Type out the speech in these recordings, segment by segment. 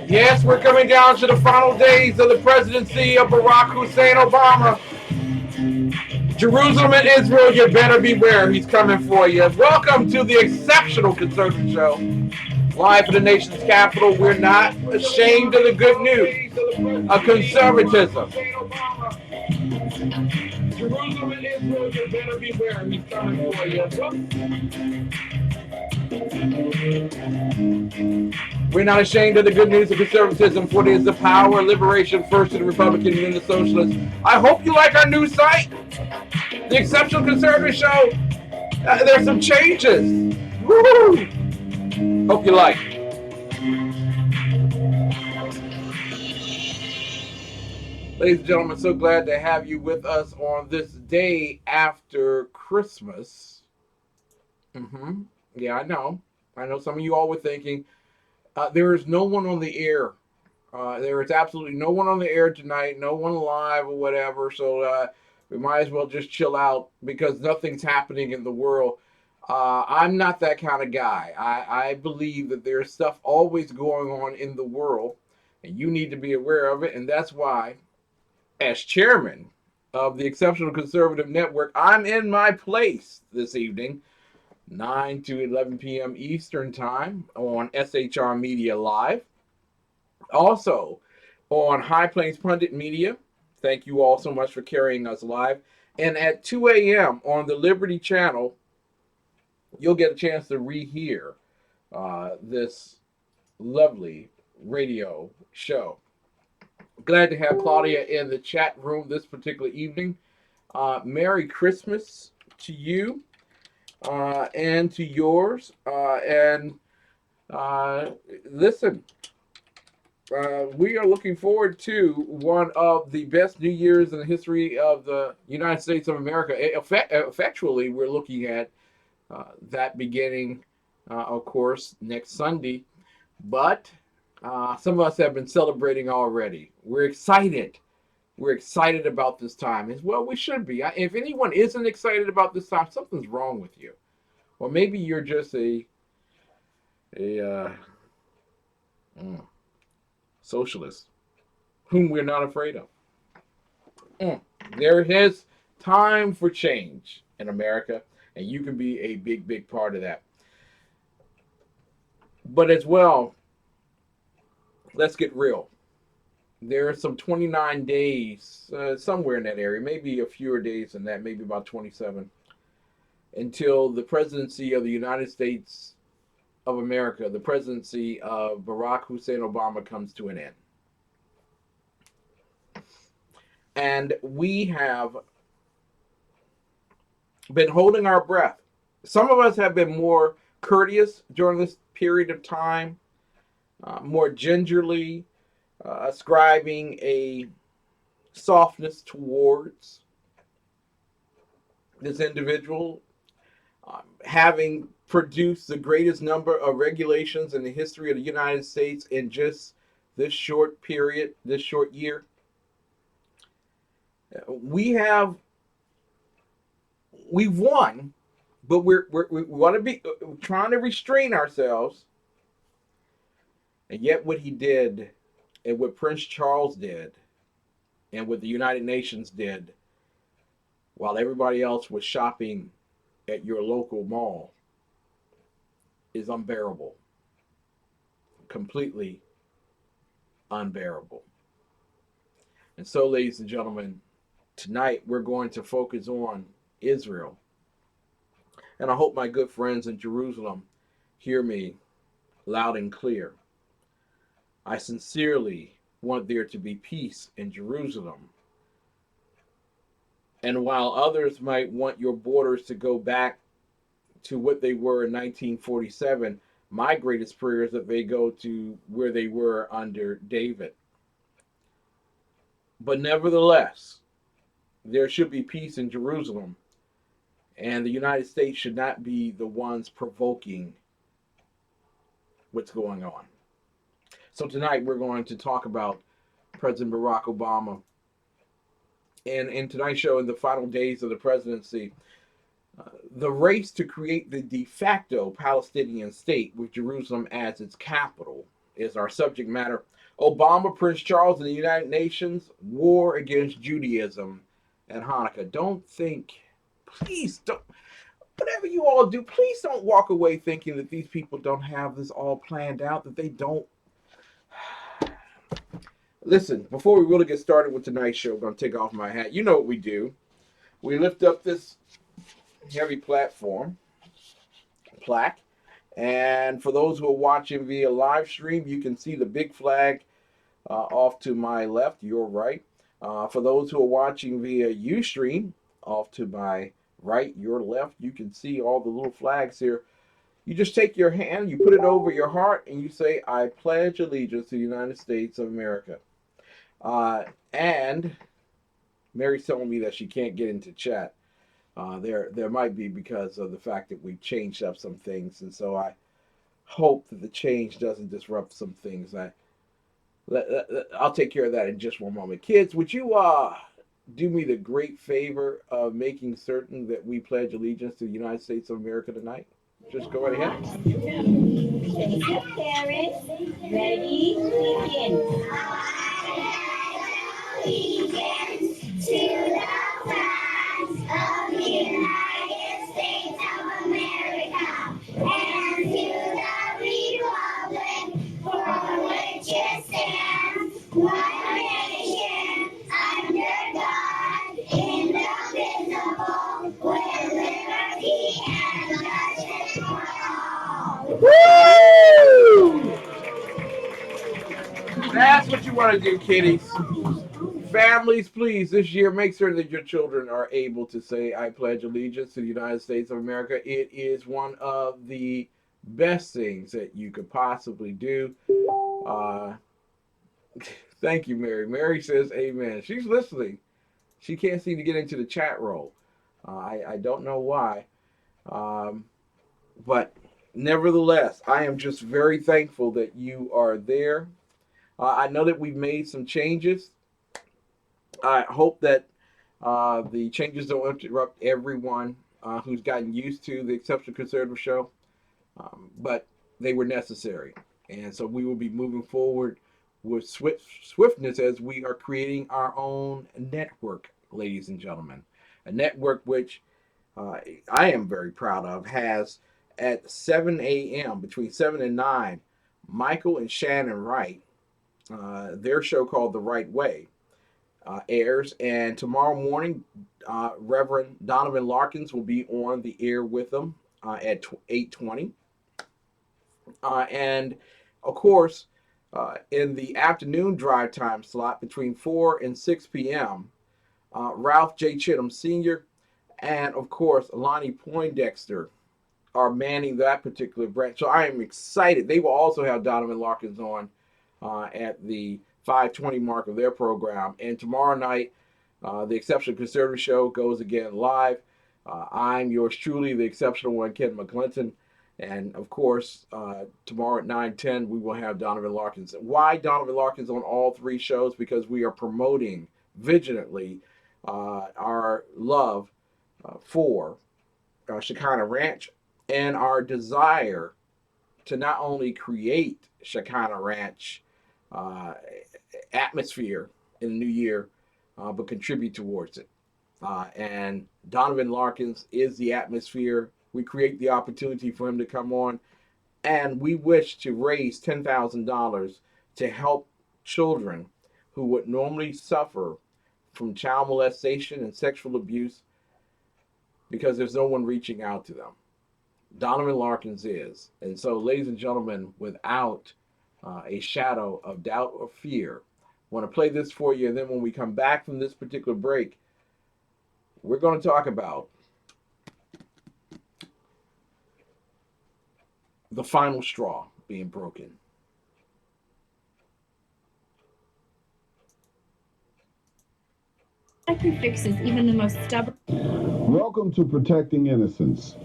Yes, we're coming down to the final days of the presidency of Barack Hussein Obama. Jerusalem and Israel, you better beware. He's coming for you. Welcome to the Exceptional Conservative Show. Live in the nation's capital. We're not ashamed of the good news of conservatism. Jerusalem and Israel, you better beware. He's coming for you. We're not ashamed of the good news of conservatism, for it is the power of liberation, first to the Republicans and then the Socialists. I hope you like our new site, the Exceptional Conservative Show. There's some changes. Woo! Hope you like. Ladies and gentlemen, so glad to have you with us on this day after Christmas. Yeah, I know. I know some of you all were thinking, there is no one on the air. There is absolutely no one on the air tonight, no one live or whatever. So we might as well just chill out because nothing's happening in the world. I'm not that kind of guy. I believe that there's stuff always going on in the world, and you need to be aware of it. And that's why, as chairman of the Exceptional Conservative Network, I'm in my place this evening, 9 to 11 p.m. Eastern Time on SHR Media Live. Also on High Plains Pundit Media. Thank you all so much for carrying us live. And at 2 a.m. on the Liberty Channel, you'll get a chance to rehear this lovely radio show. Glad to have Claudia in the chat room this particular evening. Merry Christmas to you and to yours. Listen, we are looking forward to one of the best New Year's in the history of the United States of America. Effectually, we're looking at that beginning, of course, next Sunday. But some of us have been celebrating already. We're excited. We're excited about this time. Well, we should be. If anyone isn't excited about this time, something's wrong with you. Or maybe you're just a socialist whom we're not afraid of. There is time for change in America, and you can be a big, big part of that. But as well, let's get real. There are some 29 days, somewhere in that area, maybe a fewer days than that, maybe about 27, until the presidency of the United States of America, the presidency of Barack Hussein Obama, comes to an end. And we have been holding our breath. Some of us have been more courteous during this period of time, more gingerly, ascribing a softness towards this individual, having produced the greatest number of regulations in the history of the United States in just this short period, this short year. We've won, but we want to be trying to restrain ourselves. And yet what he did, and what Prince Charles did, and what the United Nations did, while everybody else was shopping at your local mall, is unbearable. Completely unbearable. And so, ladies and gentlemen, tonight we're going to focus on Israel. And I hope my good friends in Jerusalem hear me loud and clear. I sincerely want there to be peace in Jerusalem. And while others might want your borders to go back to what they were in 1947, my greatest prayer is that they go to where they were under David. But nevertheless, there should be peace in Jerusalem. And the United States should not be the ones provoking what's going on. So tonight we're going to talk about President Barack Obama. And in tonight's show, in the final days of the presidency, the race to create the de facto Palestinian state with Jerusalem as its capital is our subject matter. Obama, Prince Charles, and the United Nations, war against Judaism at Hanukkah. Don't think, please don't, whatever you all do, please don't walk away thinking that these people don't have this all planned out, that they don't. Listen, before we really get started with tonight's show, I'm going to take off my hat. You know what we do. We lift up this heavy plaque, and for those who are watching via live stream, you can see the big flag off to my left, your right. For those who are watching via Ustream, off to my right, your left, you can see all the little flags here. You just take your hand, you put it over your heart, and you say, I pledge allegiance to the United States of America. And Mary's telling me that she can't get into chat. There might be because of the fact that we've changed up some things, and so I hope that the change doesn't disrupt some things. I'll take care of that in just one moment. Kids, would you do me the great favor of making certain that we pledge allegiance to the United States of America tonight? Just go right ahead. Parents, ready, begin. Allegiance to the flag of the United States of America and to the republic for which it stands, one nation, under God, indivisible, with liberty and justice for all. Woo! That's what you want to do, kiddies. Families, please, this year, make sure that your children are able to say, I pledge allegiance to the United States of America. It is one of the best things that you could possibly do. Thank you, Mary. Mary says amen. She's listening. She can't seem to get into the chat roll. I don't know why. But nevertheless, I am just very thankful that you are there. I know that we've made some changes. I hope that the changes don't interrupt everyone who's gotten used to the Exceptional Conservative Show, but they were necessary. And so we will be moving forward with swiftness as we are creating our own network, ladies and gentlemen. A network which I am very proud of has at 7 a.m., between 7 and 9, Michael and Shannon Wright, their show called The Right Way, airs, and tomorrow morning Reverend Donovan Larkins will be on the air with them at 8:20, and of course in the afternoon drive time slot between 4 and 6 p.m. Ralph J. Chittum Sr. and of course Lonnie Poindexter are manning that particular branch. So I am excited. They will also have Donovan Larkins on at the 5:20 mark of their program. And tomorrow night, the Exceptional Conservative Show goes again live. I'm yours truly, the exceptional one, Ken McClinton. And of course, tomorrow at 9:10, we will have Donovan Larkins. Why Donovan Larkins on all three shows? Because we are promoting vigilantly our love for Shekinah Ranch and our desire to not only create Shekinah Ranch atmosphere in the new year, but contribute towards it. And Donovan Larkins is the atmosphere. We create the opportunity for him to come on, and we wish to raise $10,000 to help children who would normally suffer from child molestation and sexual abuse because there's no one reaching out to them. Donovan Larkins is. And so, ladies and gentlemen, without a shadow of doubt or fear, I want to play this for you. And then when we come back from this particular break, we're going to talk about the final straw being broken. Who fixes even the most stubborn. Welcome to Protecting Innocence.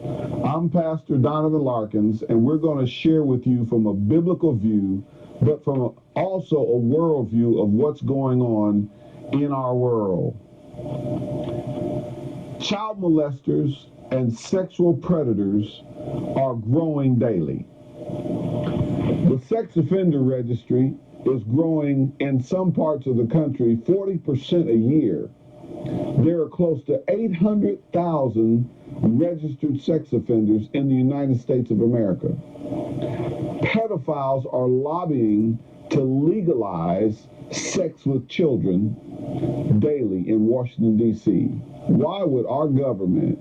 I'm Pastor Donovan Larkins, and we're going to share with you from a biblical view, but from also a worldview of what's going on in our world. Child molesters and sexual predators are growing daily. The sex offender registry is growing in some parts of the country 40% a year. There are close to 800,000 registered sex offenders in the United States of America. Pedophiles are lobbying to legalize sex with children daily in Washington, D.C. Why would our government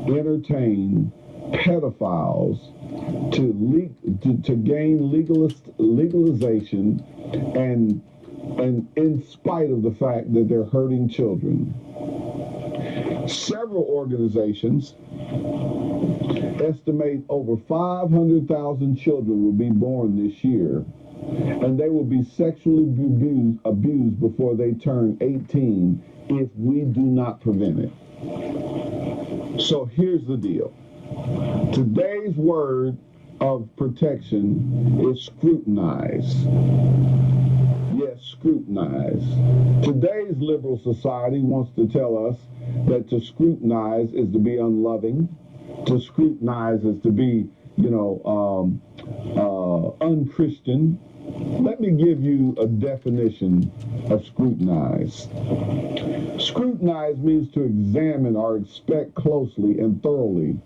entertain pedophiles to gain legalization and in spite of the fact that they're hurting children? Several organizations estimate over 500,000 children will be born this year, and they will be sexually abused before they turn 18 if we do not prevent it. So here's the deal. Today's word of protection is scrutinize. Yes, scrutinize. Today's liberal society wants to tell us that to scrutinize is to be unloving, to scrutinize is to be, unchristian. Let me give you a definition of scrutinize. Scrutinize means to examine or inspect closely and thoroughly.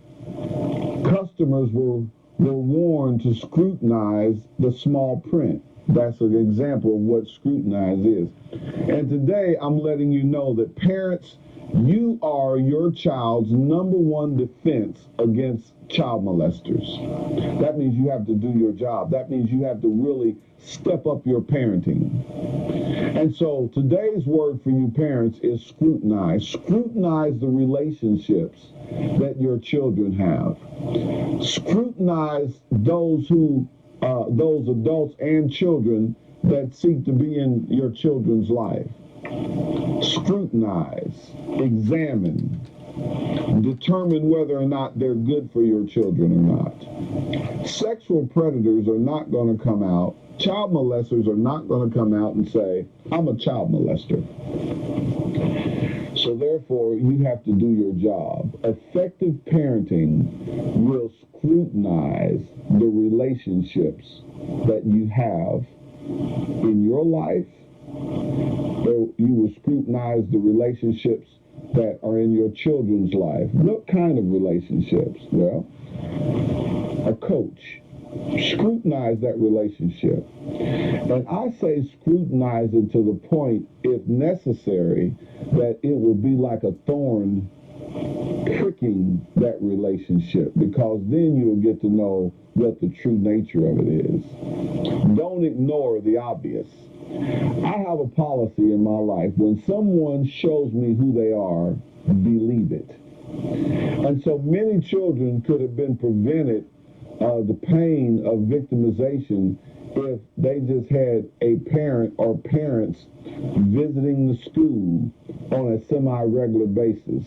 Customers were warned to scrutinize the small print. That's an example of what scrutinize is. And today I'm letting you know that parents, you are your child's number one defense against child molesters. That means you have to do your job. That means you have to really step up your parenting. And so today's word for you parents is scrutinize. Scrutinize the relationships that your children have. Scrutinize those adults and children that seek to be in your children's life. Scrutinize, examine, determine whether or not they're good for your children or not. Sexual predators are not going to come out. Child molesters are not going to come out and say, I'm a child molester. So therefore, you have to do your job. Effective parenting will scrutinize the relationships that you have in your life. You will scrutinize the relationships that are in your children's life. What kind of relationships? Well, a coach. Scrutinize that relationship. And I say scrutinize it to the point, if necessary, that it will be like a thorn pricking that relationship, because then you'll get to know what the true nature of it is. Don't ignore the obvious. I have a policy in my life: when someone shows me who they are, believe it. And so many children could have been prevented the pain of victimization if they just had a parent or parents visiting the school on a semi-regular basis,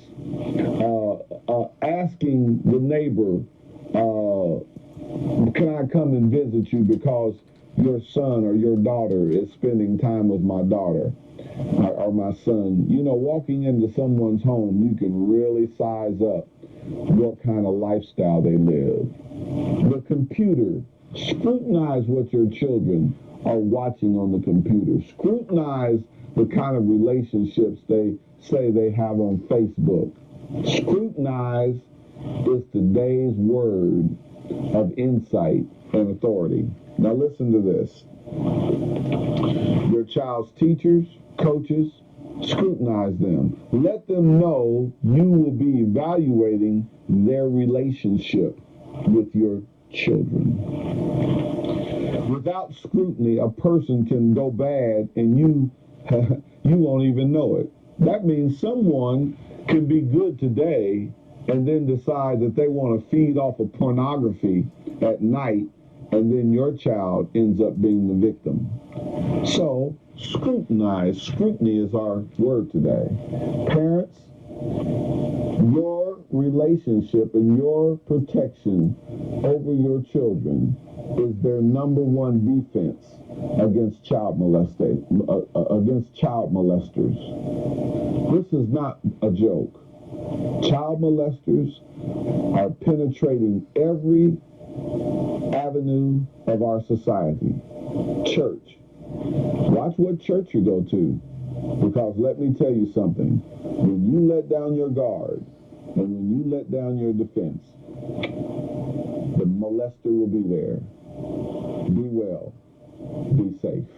asking the neighbor, can I come and visit you because your son or your daughter is spending time with my daughter or my son. Walking into someone's home, you can really size up what kind of lifestyle they live. The computer. Scrutinize what your children are watching on the computer. Scrutinize the kind of relationships they say they have on Facebook. Scrutinize is today's word of insight and authority. Now listen to this. Your child's teachers, coaches, scrutinize them. Let them know you will be evaluating their relationship with your children. Without scrutiny, a person can go bad and you won't even know it. That means someone can be good today and then decide that they want to feed off of pornography at night, and then your child ends up being the victim. So Scrutinize. Scrutiny is our word today. Parents, your relationship and your protection over your children is their number one defense against child molesters. This is not a joke. Child molesters are penetrating every avenue of our society. Church. Watch what church you go to, because let me tell you something. When you let down your guard and when you let down your defense, the molester will be there. Be well. Be safe.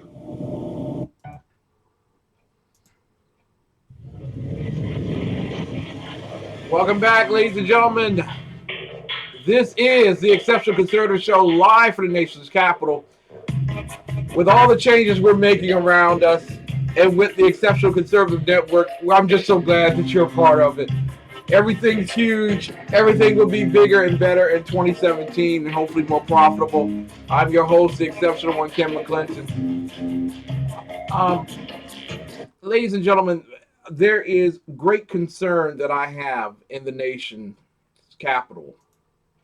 Welcome back, ladies and gentlemen. This is the Exceptional Conservative Show, live from the nation's capital. With all the changes we're making around us, and with the Exceptional Conservative Network, I'm just so glad that you're a part of it. Everything's huge. Everything will be bigger and better in 2017 and hopefully more profitable. I'm your host, the Exceptional One, Ken McClinton. Ladies and gentlemen, there is great concern that I have in the nation's capital.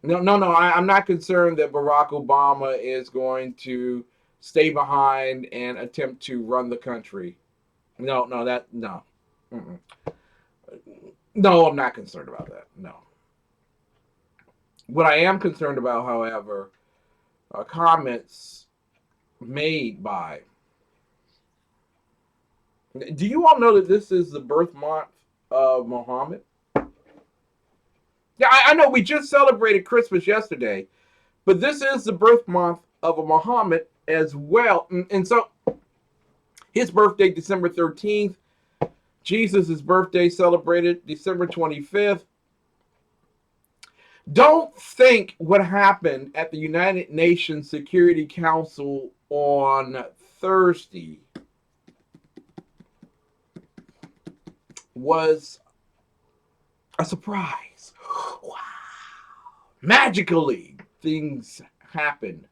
No, I'm not concerned that Barack Obama is going to stay behind and attempt to run the country. No. Mm-mm. No, I'm not concerned about that. No. What I am concerned about, however, are comments made by. Do you all know that this is the birth month of Muhammad? Yeah, I know we just celebrated Christmas yesterday, but this is the birth month of a Muhammad as well. And so his birthday, December 13th. Jesus' birthday celebrated December 25th. Don't think what happened at the United Nations Security Council on Thursday was a surprise. Wow. Magically, things happen.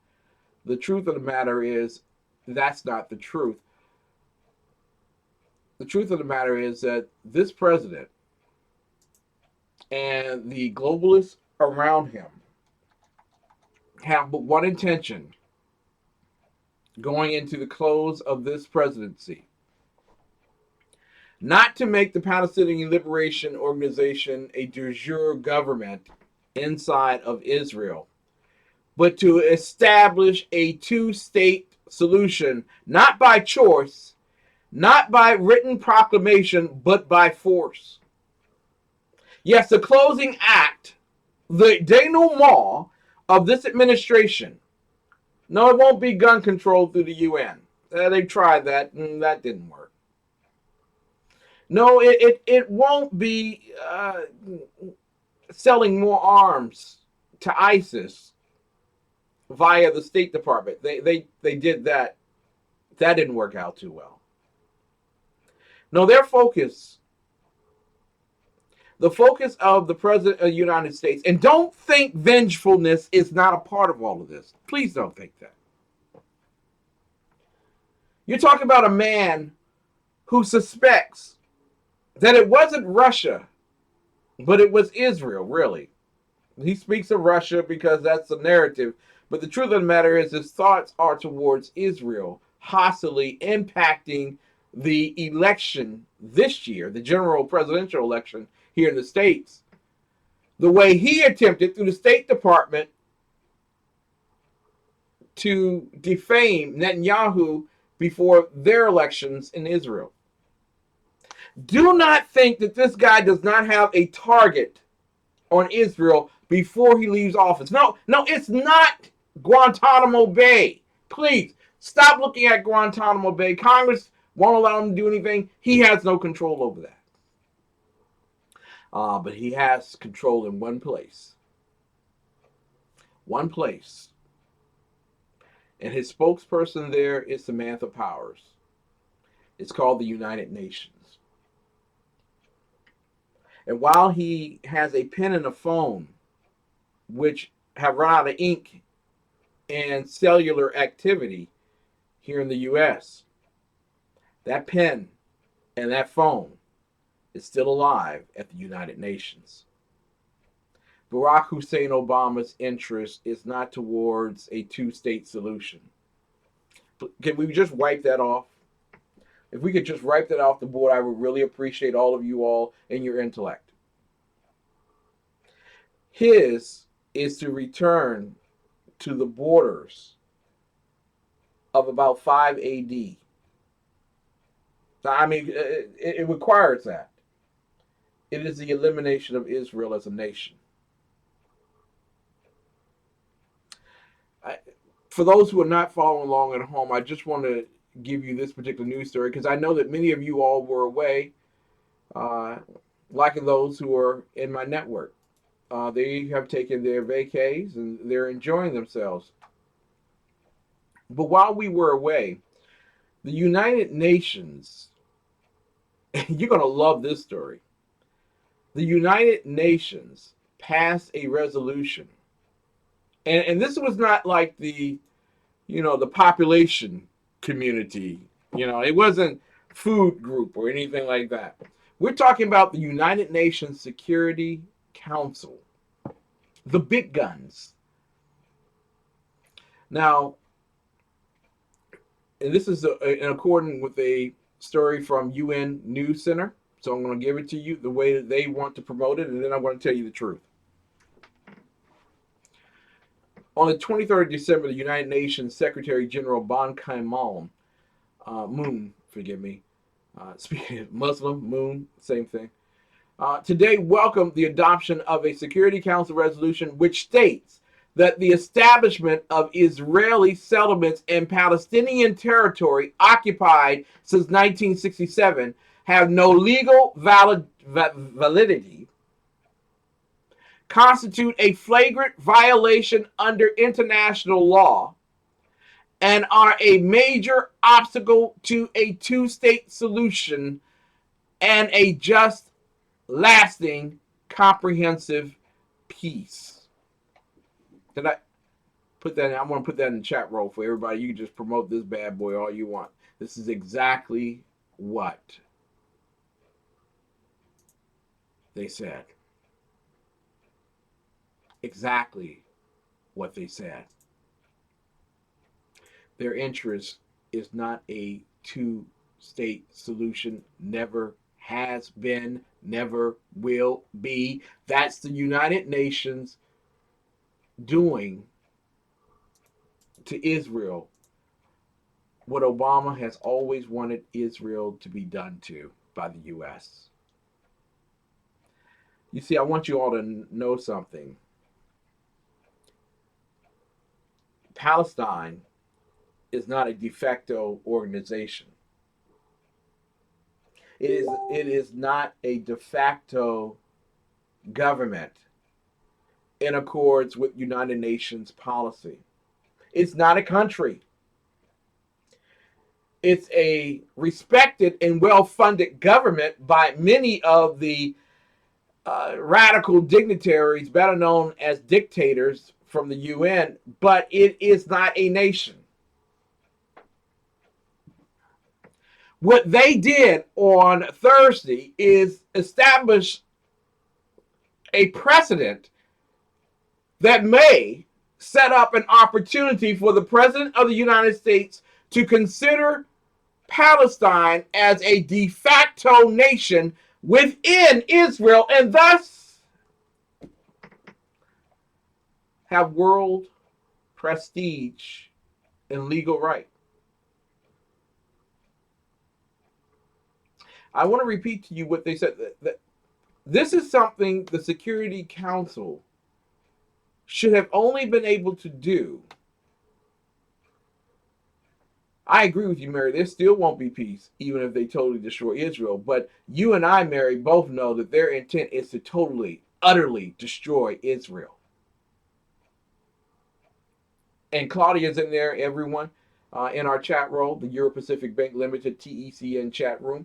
The truth of the matter is, that's not the truth. The truth of the matter is that this president and the globalists around him have but one intention going into the close of this presidency: not to make the Palestinian Liberation Organization a de jure government inside of Israel, but to establish a two-state solution, not by choice, not by written proclamation, but by force. Yes, the closing act, the denouement of this administration. No, it won't be gun control through the UN. They tried that, and that didn't work. No, it won't be selling more arms to ISIS via the State Department. They did that. That didn't work out too well. No, their focus, the focus of the President of the United States, and don't think vengefulness is not a part of all of this. Please don't think that. You're talking about a man who suspects that it wasn't Russia, but it was Israel, really. He speaks of Russia because that's the narrative, but the truth of the matter is his thoughts are towards Israel, hostily impacting the election this year, the general presidential election here in the States. The way he attempted through the State Department to defame Netanyahu before their elections in Israel. Do not think that this guy does not have a target on Israel before he leaves office. No, it's not Guantanamo Bay. Please, stop looking at Guantanamo Bay. Congress won't allow him to do anything. He has no control over that. But he has control in one place. One place. And his spokesperson there is Samantha Powers. It's called the United Nations. And while he has a pen and a phone, which have run out of ink and cellular activity here in the U.S., That pen and that phone is still alive at the United Nations. Barack Hussein Obama's interest is not towards a two-state solution. Can we just wipe that off? If we could just wipe that off the board, I would really appreciate all of you all and your intellect. His is to return to the borders of about 5 AD. I mean, it requires that. It is the elimination of Israel as a nation. For those who are not following along at home, I just want to give you this particular news story because I know that many of you all were away, like those who are in my network. They have taken their vacays and they're enjoying themselves. But while we were away, the United Nations, you're going to love this story. The United Nations passed a resolution. And this was not like the population community. It wasn't food group or anything like that. We're talking about the United Nations Security Council, the big guns. Now, and this is in accordance with a story from UN News Center. So I'm going to give it to you the way that they want to promote it, and then I'm going to tell you the truth. On the 23rd of December, the United Nations Secretary General Ban Ki-moon, speaking of Muslim, Moon, same thing, today welcomed the adoption of a Security Council resolution which states that the establishment of Israeli settlements in Palestinian territory occupied since 1967 have no legal validity, constitute a flagrant violation under international law, and are a major obstacle to a two-state solution and a just, lasting, comprehensive peace. Did I put that in? I want to put that in the chat roll for everybody. You can just promote this bad boy all you want. This is exactly what they said. Exactly what they said. Their interest is not a two-state solution. Never has been, never will be. That's the United Nations doing to Israel what Obama has always wanted Israel to be done to by the U.S. You see, I want you all to know something. Palestine is not a de facto organization. It is not a de facto government in accordance with United Nations policy. It's not a country. It's a respected and well-funded government by many of the radical dignitaries, better known as dictators from the UN, but it is not a nation. What they did on Thursday is establish a precedent that may set up an opportunity for the President of the United States to consider Palestine as a de facto nation within Israel and thus have world prestige and legal right. I want to repeat to you what they said. That this is something the Security Council should have only been able to do. I agree with you, Mary. There still won't be peace, even if they totally destroy Israel. But you and I, Mary, both know that their intent is to totally, utterly destroy Israel. And Claudia's in there, everyone, in our chat roll, the Euro-Pacific Bank Limited TECN chat room.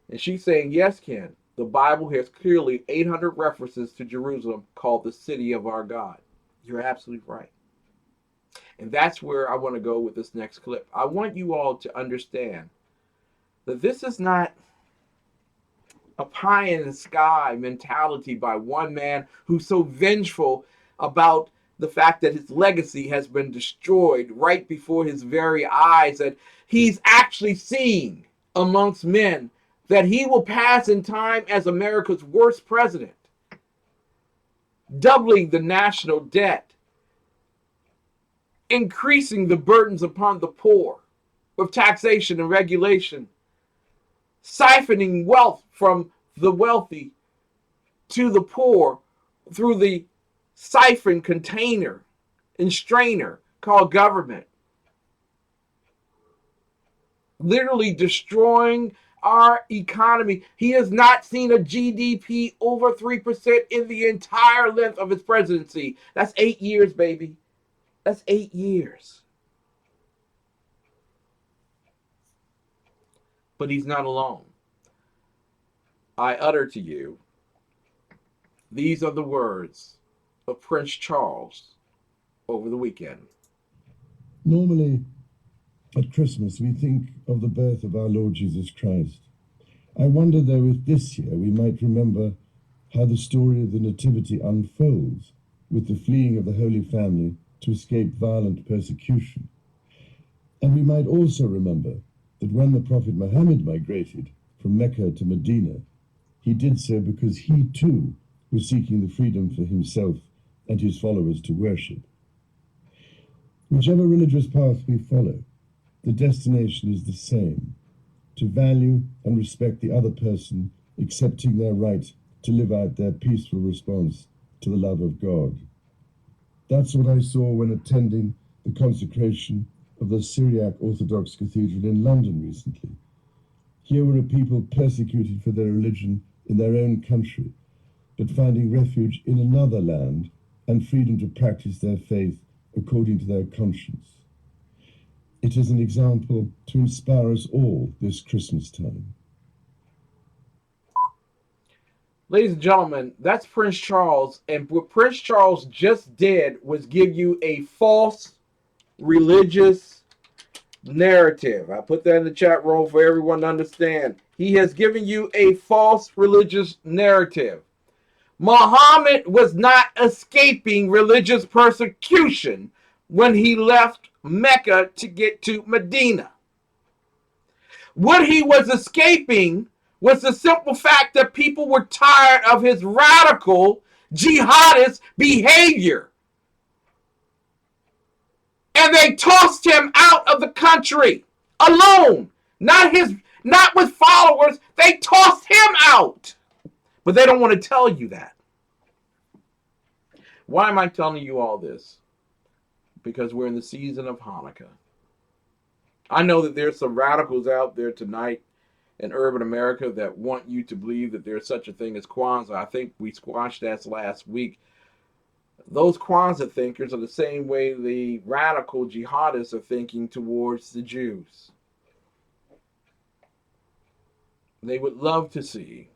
And she's saying, yes, Ken, the Bible has clearly 800 references to Jerusalem called the city of our God. You're absolutely right. And that's where I want to go with this next clip. I want you all to understand that this is not a pie in the sky mentality by one man who's so vengeful about the fact that his legacy has been destroyed right before his very eyes, that he's actually seeing amongst men that he will pass in time as America's worst president, doubling the national debt, increasing the burdens upon the poor with taxation and regulation, siphoning wealth from the wealthy to the poor through the siphon container and strainer called government, literally destroying our economy. He has not seen a GDP over 3% in the entire length of his presidency. That's 8 years, baby. That's 8 years. But he's not alone. I utter to you, these are the words of Prince Charles over the weekend. Normally, at Christmas, we think of the birth of our Lord Jesus Christ. I wonder, though, if this year we might remember how the story of the Nativity unfolds with the fleeing of the Holy Family to escape violent persecution. And we might also remember that when the Prophet Muhammad migrated from Mecca to Medina, he did so because he too was seeking the freedom for himself and his followers to worship. Whichever religious path we follow, the destination is the same: to value and respect the other person, accepting their right to live out their peaceful response to the love of God. That's what I saw when attending the consecration of the Syriac Orthodox Cathedral in London recently. Here were a people persecuted for their religion in their own country, but finding refuge in another land and freedom to practice their faith according to their conscience. It is an example to inspire us all this Christmas time. Ladies and gentlemen, that's Prince Charles, and what Prince Charles just did was give you a false religious narrative. I put that in the chat room for everyone to understand. He has given you a false religious narrative. Muhammad was not escaping religious persecution when he left Mecca to get to Medina. What he was escaping was the simple fact that people were tired of his radical jihadist behavior. And they tossed him out of the country alone, not with followers. They tossed him out. But they don't want to tell you that. Why am I telling you all this? Because we're in the season of Hanukkah. I know that there's some radicals out there tonight in urban America that want you to believe that there's such a thing as Kwanzaa. I think we squashed that last week. Those Kwanzaa thinkers are the same way the radical jihadists are thinking towards the Jews. They would love to see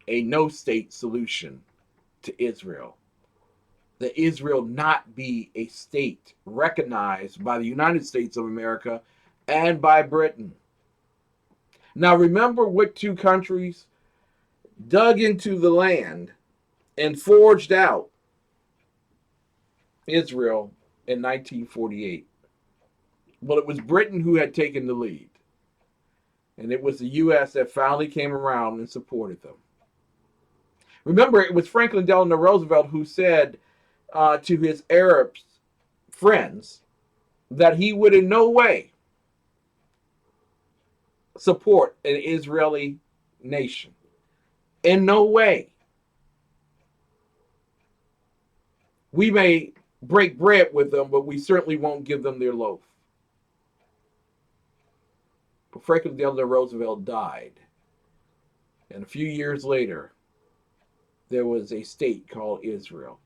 a no-state solution to Israel. That Israel not be a state recognized by the United States of America and by Britain. Now remember what two countries dug into the land and forged out Israel in 1948. Well, it was Britain who had taken the lead. And it was the U.S. that finally came around and supported them. Remember, it was Franklin Delano Roosevelt who said to his Arab friends that he would in no way support an Israeli nation. In no way. We may break bread with them, but we certainly won't give them their loaf. But Franklin Delano Roosevelt died. And a few years later, there was a state called Israel.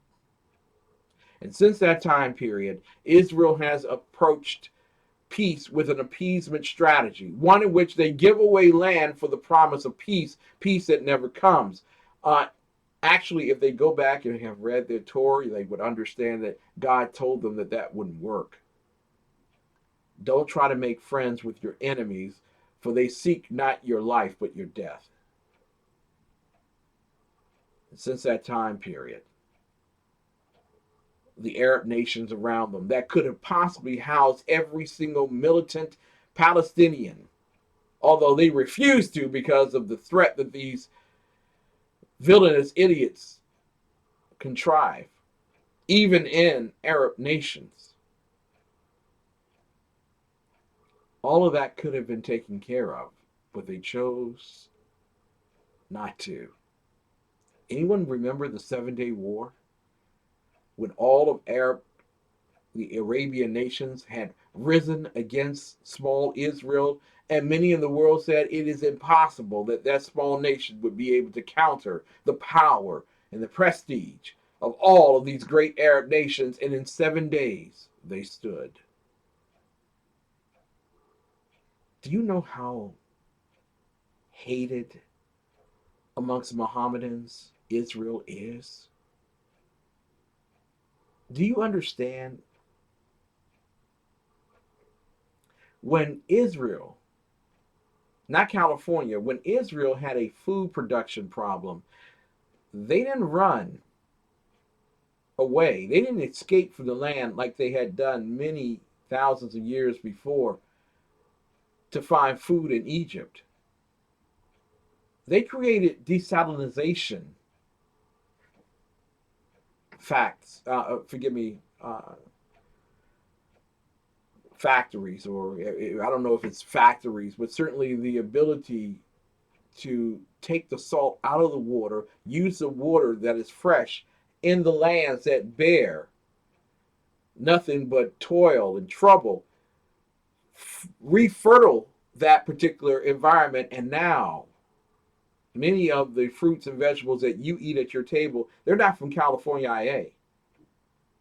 And since that time period, Israel has approached peace with an appeasement strategy, one in which they give away land for the promise of peace, peace that never comes. Actually, if they go back and have read their Torah, they would understand that God told them that that wouldn't work. Don't try to make friends with your enemies for they seek not your life, but your death. And since that time period, the Arab nations around them that could have possibly housed every single militant Palestinian, although they refused to because of the threat that these villainous idiots contrive, even in Arab nations. All of that could have been taken care of, but they chose not to. Anyone remember the 7-Day War? When all of the Arabian nations had risen against small Israel, and many in the world said it is impossible that that small nation would be able to counter the power and the prestige of all of these great Arab nations, and in 7 days they stood. Do you know how hated amongst Mohammedans Israel is? Do you understand? When Israel, not California, when Israel had a food production problem, they didn't run away. They didn't escape from the land like they had done many thousands of years before to find food in Egypt. They created desalinization factories, or I don't know if it's factories, but certainly the ability to take the salt out of the water, use the water that is fresh in the lands that bear nothing but toil and trouble, refertile that particular environment. And now many of the fruits and vegetables that you eat at your table, they're not from California, IA.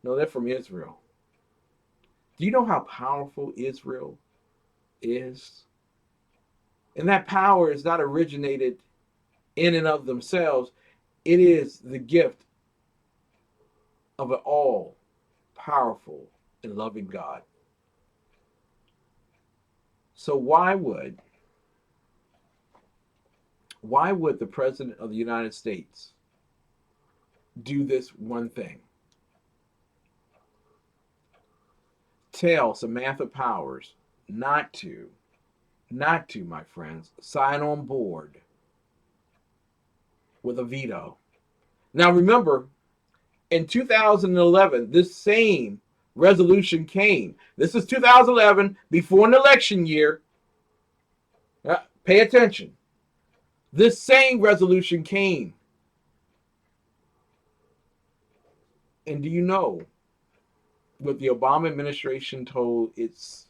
No, they're from Israel. Do you know how powerful Israel is? And that power is not originated in and of themselves. It is the gift of an all-powerful and loving God. So why would the President of the United States do this one thing? Tell Samantha Powers not to, my friends, sign on board with a veto. Now remember, in 2011, this same resolution came. This is 2011, before an election year. Pay attention. This same resolution came. And do you know what the Obama administration told its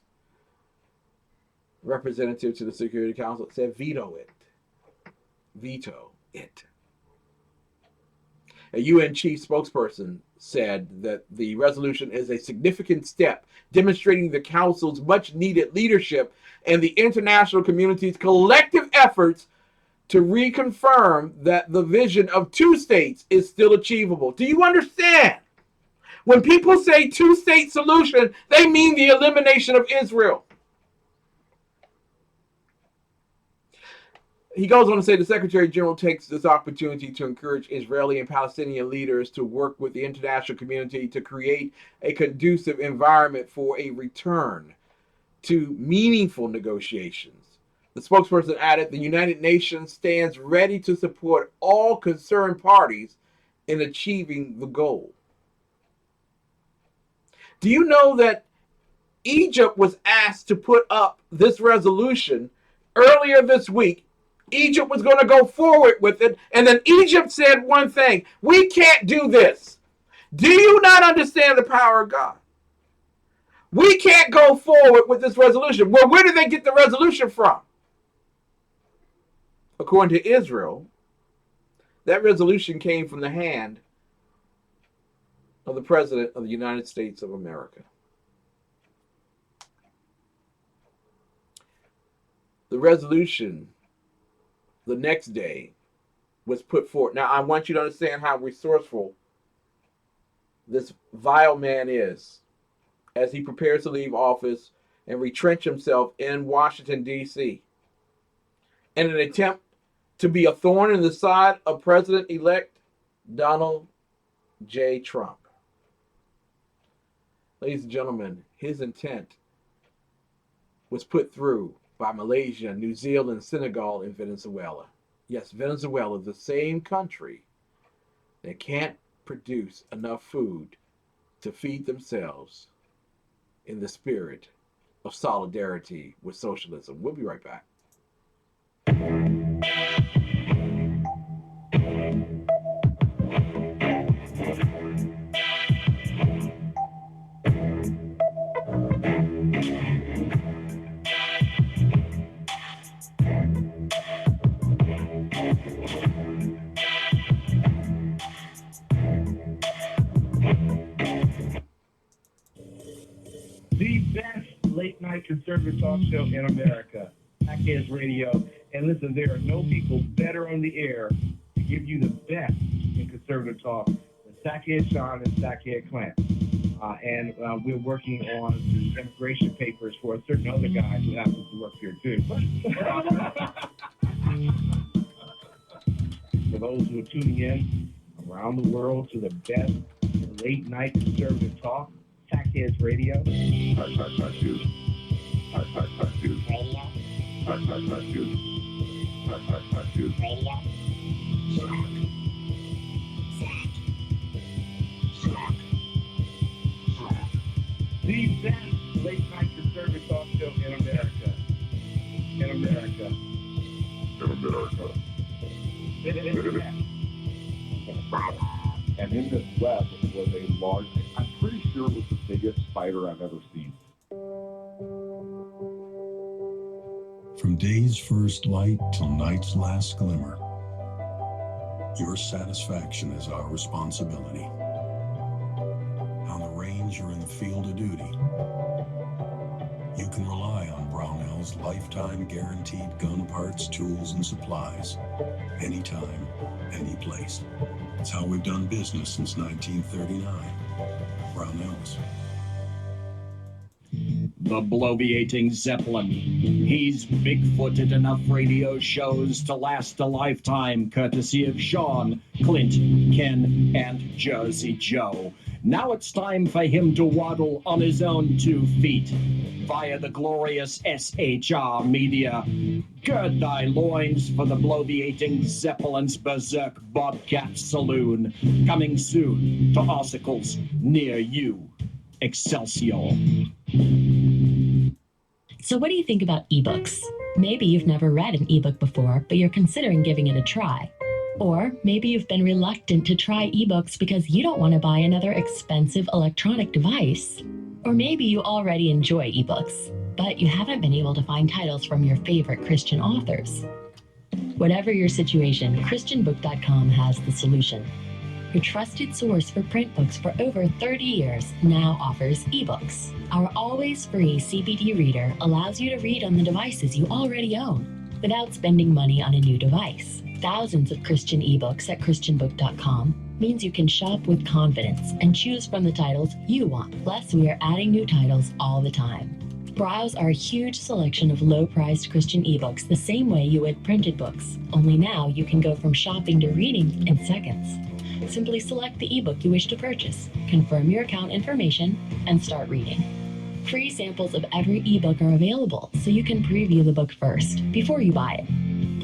representative to the Security Council? It said, veto it. Veto it. A UN chief spokesperson said that the resolution is a significant step demonstrating the Council's much needed leadership and the international community's collective efforts to reconfirm that the vision of two states is still achievable. Do you understand? When people say two-state solution, they mean the elimination of Israel. He goes on to say the Secretary General takes this opportunity to encourage Israeli and Palestinian leaders to work with the international community to create a conducive environment for a return to meaningful negotiations. The spokesperson added, the United Nations stands ready to support all concerned parties in achieving the goal. Do you know that Egypt was asked to put up this resolution earlier this week? Egypt was going to go forward with it, and then Egypt said one thing: we can't do this. Do you not understand the power of God? We can't go forward with this resolution. Well, where did they get the resolution from? According to Israel, that resolution came from the hand of the President of the United States of America. The resolution the next day was put forth. Now, I want you to understand how resourceful this vile man is as he prepares to leave office and retrench himself in Washington, D.C. in an attempt to be a thorn in the side of President-elect Donald J. Trump. Ladies and gentlemen, his intent was put through by Malaysia, New Zealand, Senegal, and Venezuela. Yes, Venezuela, the same country that can't produce enough food to feed themselves in the spirit of solidarity with socialism. We'll be right back. The best late-night conservative talk show in America, TECN Radio. And listen, there are no people better on the air to give you the best in conservative talk than TECN Sean and TECN Clint. And we're working on the immigration papers for a certain other guy who happens to work here too. For those who are tuning in around the world to the best late-night conservative talk, TECN Radio. The best late-night conservative talk show in America. In America. And in this web was a large, I'm pretty sure it was the biggest spider I've ever seen. From day's first light till night's last glimmer, your satisfaction is our responsibility. On the range or in the field of duty, you can rely on Brownell's lifetime guaranteed gun parts, tools, and supplies, anytime, any place. It's how we've done business since 1939. Brownell's. The Bloviating Zeppelin. He's big-footed enough radio shows to last a lifetime, courtesy of Sean, Clint, Ken, and Jersey Joe. Now it's time for him to waddle on his own 2 feet via the glorious SHR media. Gird thy loins for the Bloviating Zeppelin's Berserk Bobcat Saloon, coming soon to articles near you. Excelsior. So what do you think about ebooks? Maybe you've never read an ebook before, but you're considering giving it a try. Or maybe you've been reluctant to try ebooks because you don't want to buy another expensive electronic device. Or maybe you already enjoy ebooks, but you haven't been able to find titles from your favorite Christian authors. Whatever your situation, ChristianBook.com has the solution. Your trusted source for print books for over 30 years now offers ebooks. Our always free CBD reader allows you to read on the devices you already own without spending money on a new device. Thousands of Christian ebooks at ChristianBook.com means you can shop with confidence and choose from the titles you want. Plus, we are adding new titles all the time. Browse our huge selection of low-priced Christian ebooks the same way you would printed books, only now you can go from shopping to reading in seconds. Simply select the ebook you wish to purchase, confirm your account information, and start reading. Free samples of every ebook are available, so you can preview the book first, before you buy it.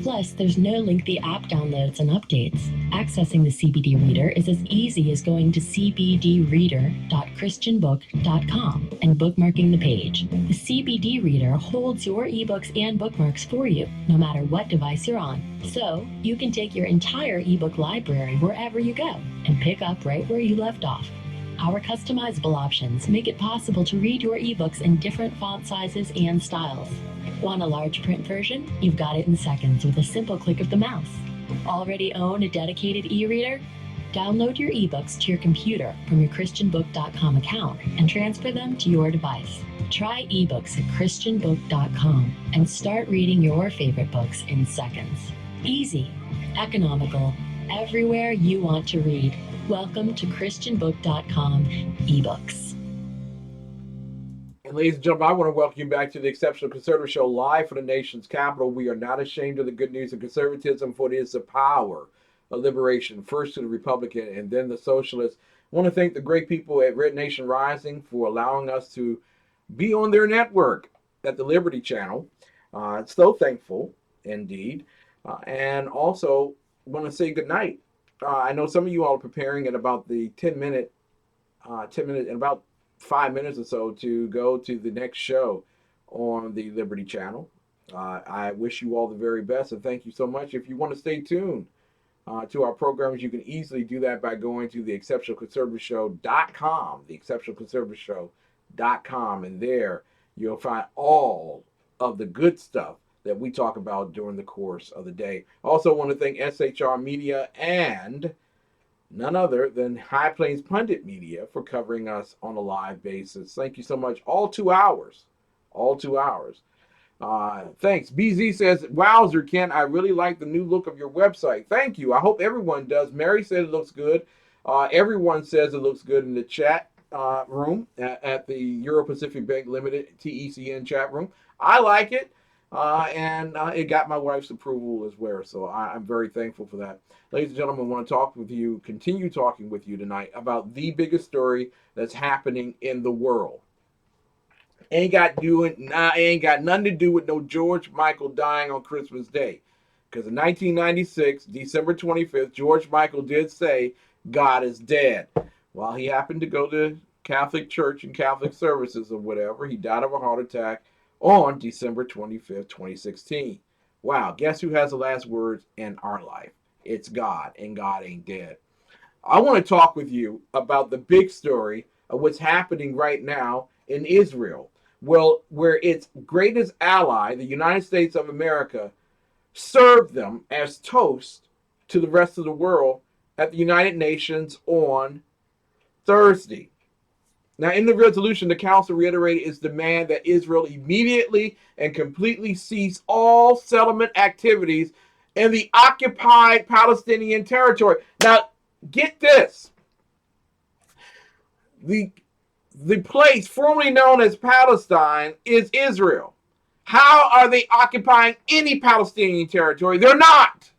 Plus, there's no lengthy app downloads and updates. Accessing the CBD Reader is as easy as going to cbdreader.christianbook.com and bookmarking the page. The CBD Reader holds your ebooks and bookmarks for you, no matter what device you're on. So, you can take your entire ebook library wherever you go and pick up right where you left off. Our customizable options make it possible to read your ebooks in different font sizes and styles. Want a large print version? You've got it in seconds with a simple click of the mouse. Already own a dedicated e-reader? Download your ebooks to your computer from your ChristianBook.com account and transfer them to your device. Try ebooks at ChristianBook.com and start reading your favorite books in seconds. Easy, economical, everywhere you want to read. Welcome to ChristianBook.com ebooks. And ladies and gentlemen, I want to welcome you back to the Exceptional Conservative Show, live from the nation's capital. We are not ashamed of the good news of conservatism, for it is the power of liberation, first to the Republican and then the socialist. I want to thank the great people at Red Nation Rising for allowing us to be on their network at the Liberty Channel. So thankful indeed. And also want to say good night. I know some of you all are preparing at about the 10 minutes, in about 5 minutes or so, to go to the next show on the Liberty Channel. I wish you all the very best, and thank you so much. If you want to stay tuned to our programs, you can easily do that by going to the exceptionalconservativeshow.com, the exceptionalconservativeshow.com, and there you'll find all of the good stuff that we talk about during the course of the day. Also want to thank SHR Media and none other than High Plains Pundit Media for covering us on a live basis. Thank you so much. All 2 hours. Thanks. BZ says, wowzer, Ken, I really like the new look of your website. Thank you. I hope everyone does. Mary said it looks good. Everyone says it looks good in the chat room at the Euro-Pacific Bank Limited TECN chat room. I like it. And it got my wife's approval as well. So I'm very thankful for that. Ladies and gentlemen, I want to continue talking with you tonight about the biggest story that's happening in the world. Ain't got nothing to do with no George Michael dying on Christmas Day. Because in 1996, December 25th, George Michael did say, God is dead. While he happened to go to Catholic church and Catholic services or whatever, he died of a heart attack on December 25th, 2016. Wow, guess who has the last words in our life? It's God, and God ain't dead. I want to talk with you about the big story of what's happening right now in Israel. Well, where its greatest ally, the United States of America, served them as toast to the rest of the world at the United Nations on Thursday. Now, in the resolution, the Council reiterated its demand that Israel immediately and completely cease all settlement activities in the occupied Palestinian territory. Now, get this. The place formerly known as Palestine is Israel. How are they occupying any Palestinian territory? They're not.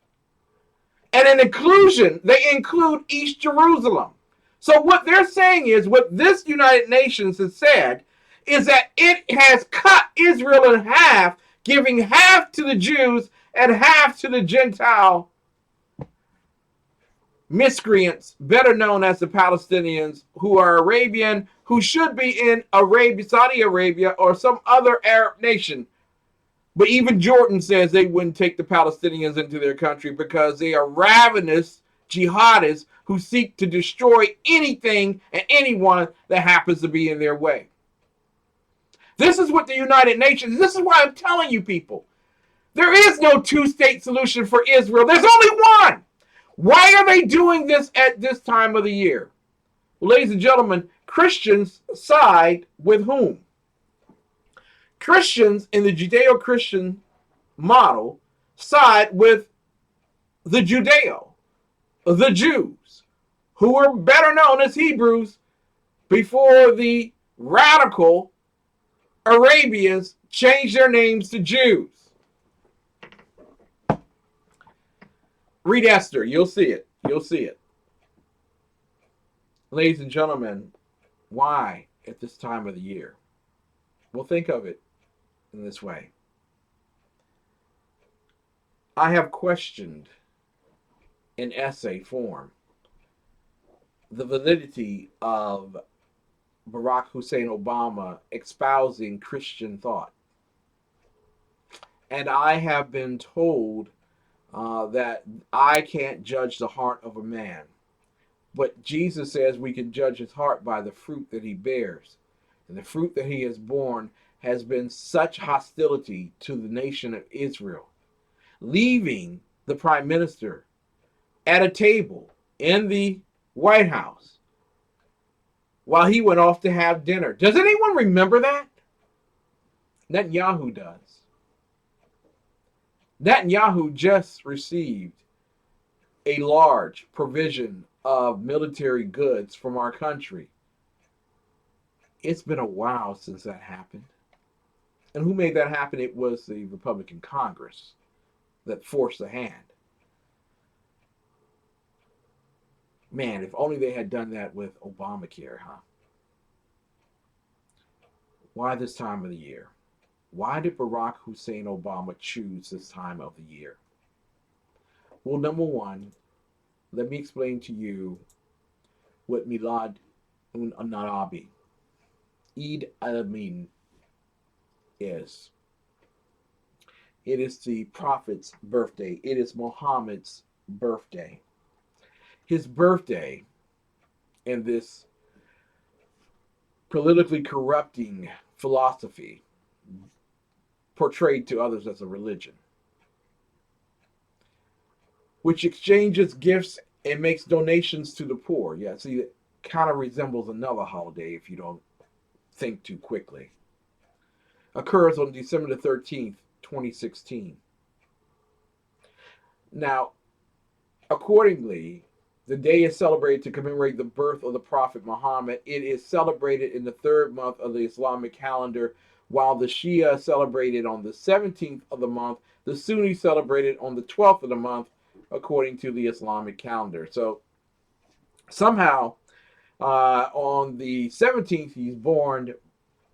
And in inclusion, they include East Jerusalem. So what they're saying is, what this United Nations has said is that it has cut Israel in half, giving half to the Jews and half to the Gentile miscreants, better known as the Palestinians, who are Arabian, who should be in Saudi Arabia or some other Arab nation. But even Jordan says they wouldn't take the Palestinians into their country because they are ravenous jihadists who seek to destroy anything and anyone that happens to be in their way. This is what the United Nations, this is why I'm telling you people, there is no two-state solution for Israel. There's only one. Why are they doing this at this time of the year? Well, ladies and gentlemen, Christians side with whom? Christians in the Judeo-Christian model side with the the Jews, who were better known as Hebrews before the radical Arabians changed their names to Jews. Read Esther, you'll see it. You'll see it. Ladies and gentlemen, why at this time of the year? Well, think of it in this way. I have questioned in essay form the validity of Barack Hussein Obama espousing Christian thought. And I have been told that I can't judge the heart of a man. But Jesus says we can judge his heart by the fruit that he bears. And the fruit that he has borne has been such hostility to the nation of Israel, leaving the prime minister at a table in the White House while he went off to have dinner. Does anyone remember that? Netanyahu does. Netanyahu just received a large provision of military goods from our country. It's been a while since that happened. And who made that happen? It was the Republican Congress that forced the hand. Man, if only they had done that with Obamacare, huh? Why this time of the year? Why did Barack Hussein Obama choose this time of the year? Well, number one, let me explain to you what Milad un-Nabi, Eid al-Amin, is. It is the Prophet's birthday. It is Muhammad's birthday. His birthday and this politically corrupting philosophy portrayed to others as a religion, which exchanges gifts and makes donations to the poor. Yeah, see, it kind of resembles another holiday if you don't think too quickly. Occurs on December the 13th, 2016. Now, accordingly, the day is celebrated to commemorate the birth of the Prophet Muhammad. It is celebrated in the third month of the Islamic calendar, while the Shia celebrated on the 17th of the month. The Sunni celebrated on the 12th of the month, according to the Islamic calendar. So somehow, on the 17th, he's born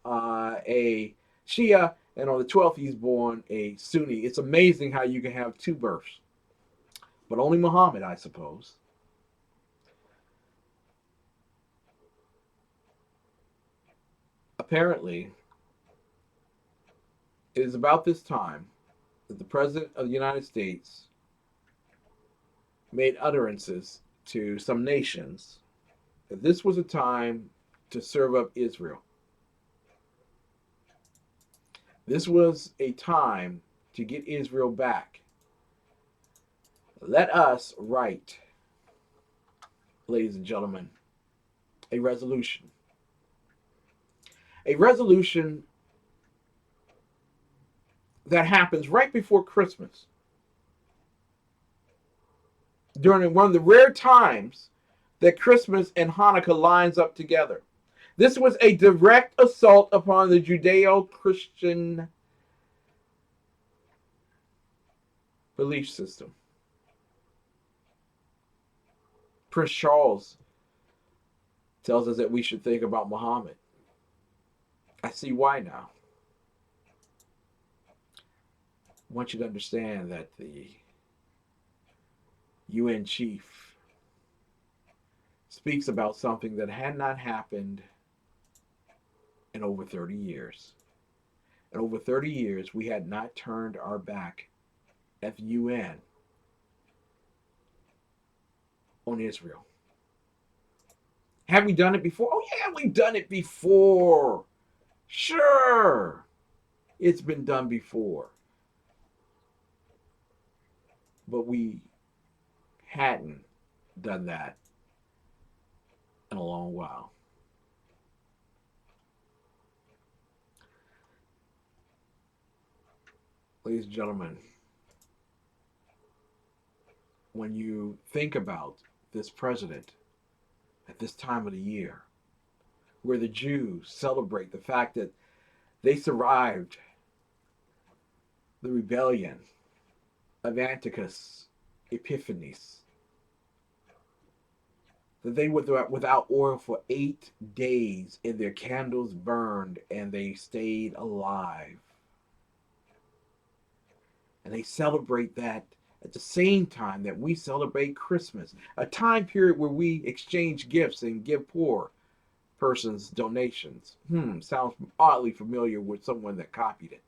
a Shia, and on the 12th, he's born a Sunni. It's amazing how you can have two births, but only Muhammad, I suppose. Apparently, it is about this time that the President of the United States made utterances to some nations that this was a time to serve up Israel. This was a time to get Israel back. Let us write, ladies and gentlemen, a resolution. A resolution that happens right before Christmas, during one of the rare times that Christmas and Hanukkah lines up together. This was a direct assault upon the Judeo-Christian belief system. Prince Charles tells us that we should think about Muhammad. I see why now. I want you to understand that the UN chief speaks about something that had not happened in over 30 years. In over 30 years, we had not turned our back at the UN on Israel. Have we done it before? Oh yeah, we've done it before. Sure, it's been done before. But we hadn't done that in a long while. Ladies and gentlemen, when you think about this president at this time of the year, where the Jews celebrate the fact that they survived the rebellion of Antiochus Epiphanes, that they were without oil for 8 days and their candles burned and they stayed alive. And they celebrate that at the same time that we celebrate Christmas, a time period where we exchange gifts and give poor persons donations. Sounds oddly familiar with someone that copied it.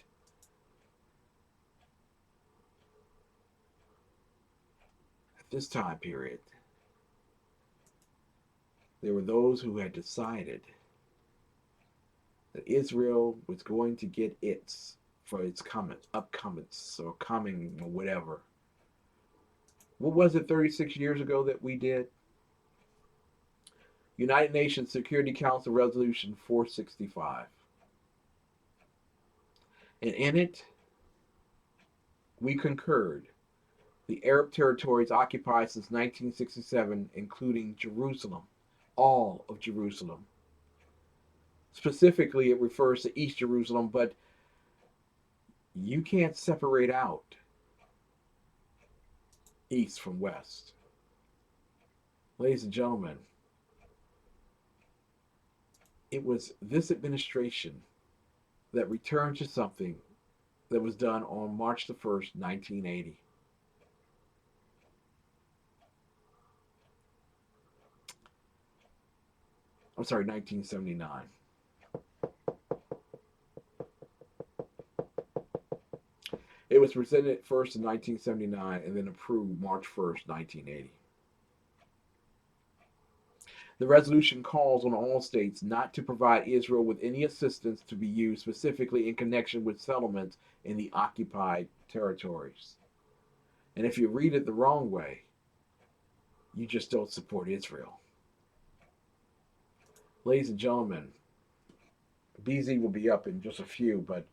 At this time period, there were those who had decided that Israel was going to get its for its upcomings or coming or whatever. What was it 36 years ago that we did? United Nations Security Council Resolution 465. And in it, we concurred the Arab territories occupied since 1967, including Jerusalem, all of Jerusalem, Specifically, it refers to East Jerusalem, but you can't separate out East from West. Ladies and gentlemen, it was this administration that returned to something that was done on March the 1st, 1980. I'm sorry, 1979. It was presented first in 1979 and then approved March 1st, 1980. The resolution calls on all states not to provide Israel with any assistance to be used specifically in connection with settlements in the occupied territories. And if you read it the wrong way, you just don't support Israel. Ladies and gentlemen, BZ will be up in just a few, but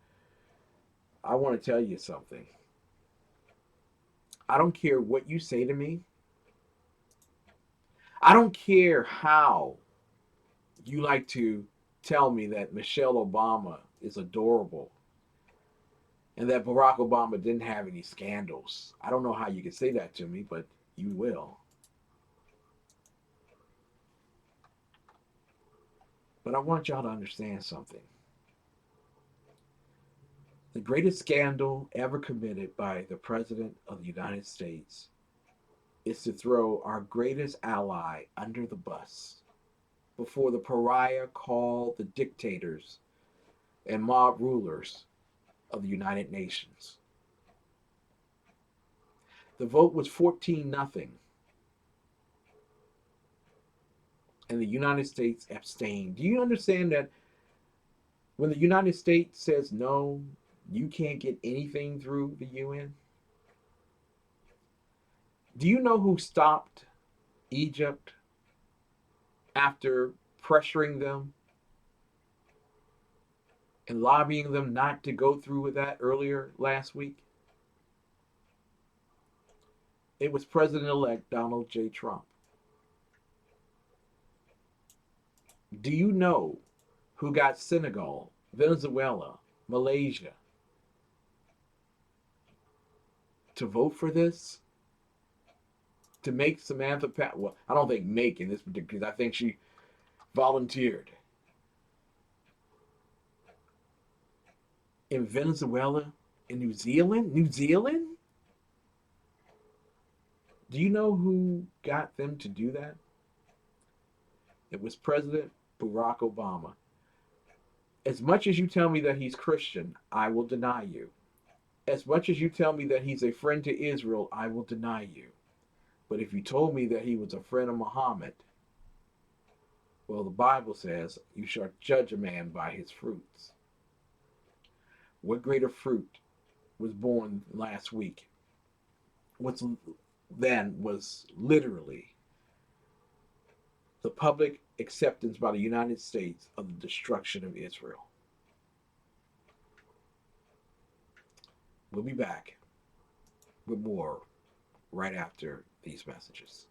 I want to tell you something. I don't care what you say to me. I don't care how you like to tell me that Michelle Obama is adorable and that Barack Obama didn't have any scandals. I don't know how you can say that to me, but you will. But I want y'all to understand something. The greatest scandal ever committed by the President of the United States is to throw our greatest ally under the bus before the pariah called the dictators and mob rulers of the United Nations. The vote was 14-0, and the United States abstained. Do you understand that when the United States says no, you can't get anything through the UN? Do you know who stopped Egypt after pressuring them and lobbying them not to go through with that earlier last week? It was President-elect Donald J. Trump. Do you know who got Senegal, Venezuela, Malaysia to vote for this? To make Samantha Power, well, I don't think make in this particular, because I think she volunteered. In Venezuela, in New Zealand? New Zealand? Do you know who got them to do that? It was President Barack Obama. As much as you tell me that he's Christian, I will deny you. As much as you tell me that he's a friend to Israel, I will deny you. But if you told me that he was a friend of Muhammad, well, the Bible says you shall judge a man by his fruits. What greater fruit was born last week? What's then was literally the public acceptance by the United States of the destruction of Israel. We'll be back with more right after these messages.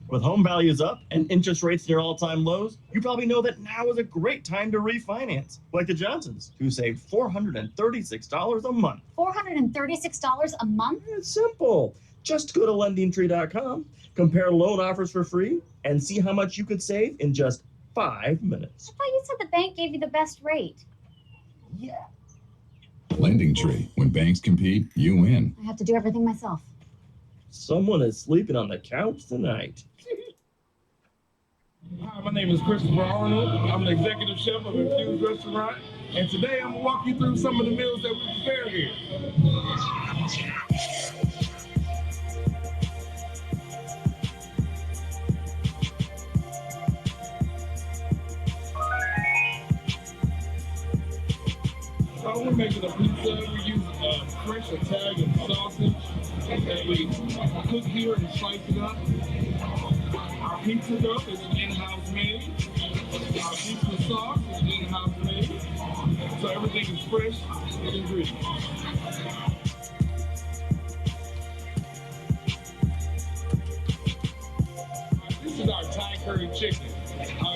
With home values up and interest rates near all-time lows, you probably know that now is a great time to refinance, like the Johnsons, who saved $436 a month. $436 a month? It's simple. Just go to LendingTree.com, compare loan offers for free, and see how much you could save in just 5 minutes. I thought you said the bank gave you the best rate. Yeah. Lending Tree. When banks compete, you win. I have to do everything myself. Someone is sleeping on the couch tonight. Hi, my name is Christopher Arnold. I'm the executive chef of Infused Restaurant, and today I'm going to walk you through some of the meals that we prepare here. When we're making a pizza, we use fresh Italian sausage that we cook here and slice it up. Our pizza dough is in-house made. Our pizza sauce is in-house made. So everything is fresh and ingredients. This is our Thai curry chicken.